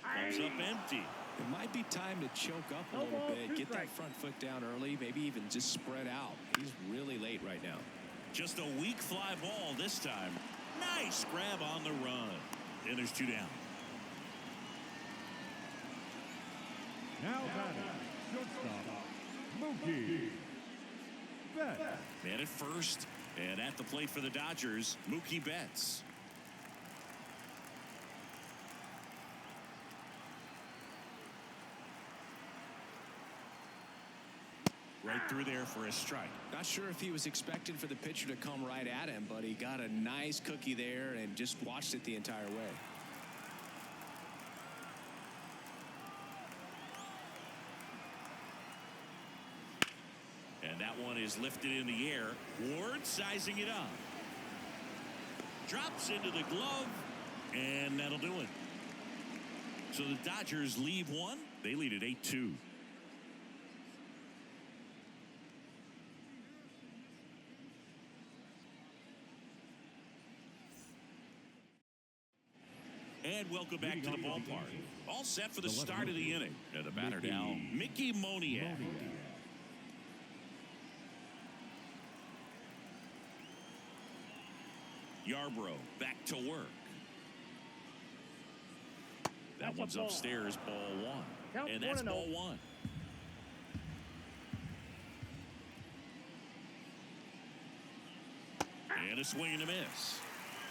A: Comes up empty.
B: It might be time to choke up a little bit, get that front foot down early, maybe even just spread out. He's really late right now.
A: Just a weak fly ball this time. Nice grab on the run. And there's two down.
C: now batting, shortstop, Mookie Betts.
A: Man at first, and at the plate for the Dodgers, Mookie Betts. Right through there for a strike.
B: Not sure if he was expecting for the pitcher to come right at him, but he got a nice cookie there and just watched it the entire way.
A: And that one is lifted in the air. Ward sizing it up. Drops into the glove, and that'll do it. So the Dodgers leave one. They lead at 8-2. And welcome back to the ballpark. All set for the start of the inning. And the batter now, Mickey Moniak. Yarbrough back to work. That one's upstairs, ball one. And that's ball one. And a swing and a miss.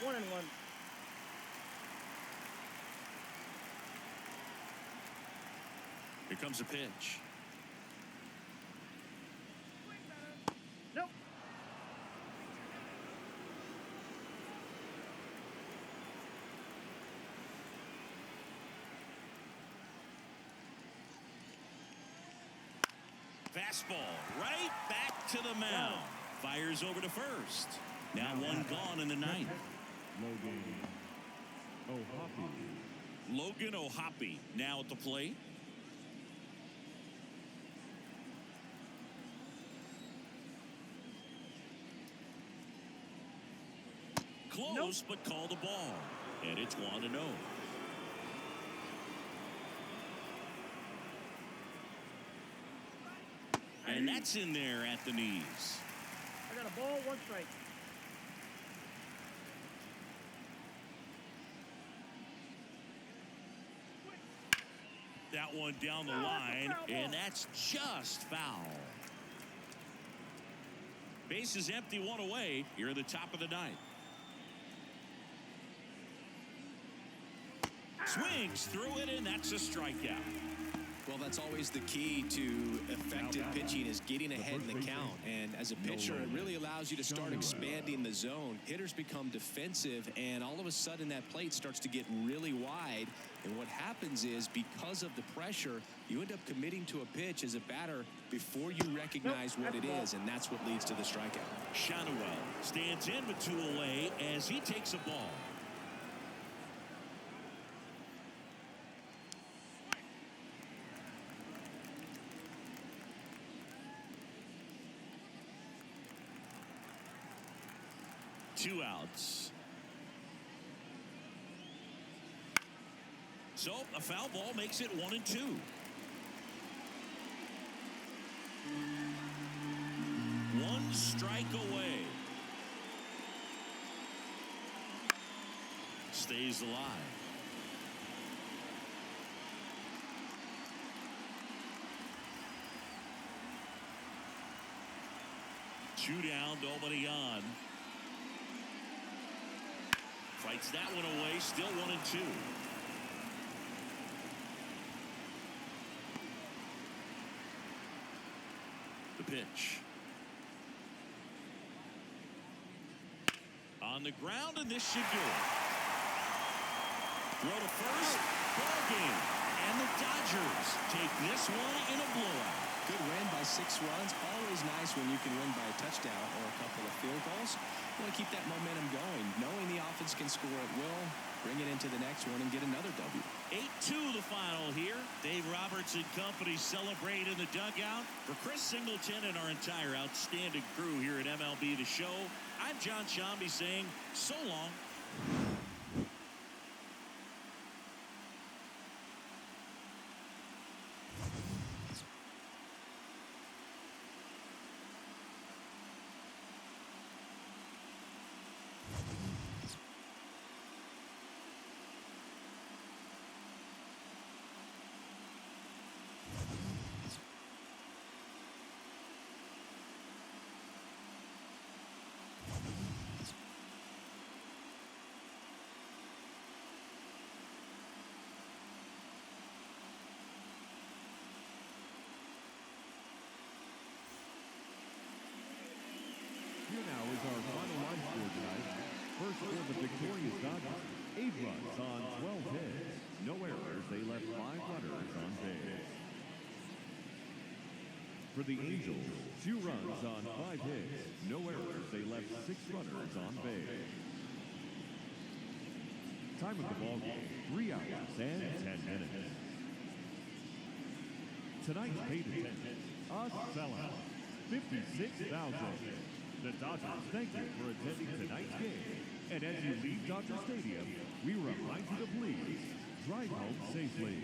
D: 1-1.
A: Here comes a pitch.
D: Nope.
A: Fastball right back to the mound. Fires over to first. Now one gone in the ninth. Logan O'Hoppe now at the plate. Close, but called the ball. And it's 1-0. And that's in there at the knees.
D: I got a ball, 1 strike.
A: That one down the line, and that's just foul. Base is empty, one away. Here at the top of the ninth. Swings through it, and that's a strikeout.
B: Well, that's always the key to effective pitching, is getting ahead in the count. And as a pitcher, it really allows you to start expanding the zone. Hitters become defensive, and all of a sudden that plate starts to get really wide. And what happens is, because of the pressure, you end up committing to a pitch as a batter before you recognize what it is, and that's what leads to the strikeout.
A: Shadowell stands in with 2 away as he takes a ball. Two outs. So a foul ball makes it 1-2. One strike away. Stays alive. 2 down, nobody on. Fights that one away, still 1-2. The pitch. On the ground, and this should do it. Throw to first, ball game. And the Dodgers take this one in a blowout.
B: Good win by 6 runs. Always nice when you can win by a touchdown or a couple of field goals. You want to keep that momentum going. Knowing the offense can score at will, bring it into the next one and get another W.
A: 8-2 the final here. Dave Roberts and company celebrate in the dugout. For Chris Singleton and our entire outstanding crew here at MLB The Show, I'm John Shambi saying so long.
C: Here now is our final line score tonight. First for the victorious Dodgers, 8 runs on 12 hits. No errors, they left 5 runners on base. For the Angels, 2 runs on 5 hits. No errors, they left 6 runners on base. Time of the ball game, 3 hours and 10 minutes. Tonight's paid attendance, a sellout, 56,000. The Dodgers thank you for attending tonight's game. And as you leave Dodger Stadium, we remind you to please drive home safely.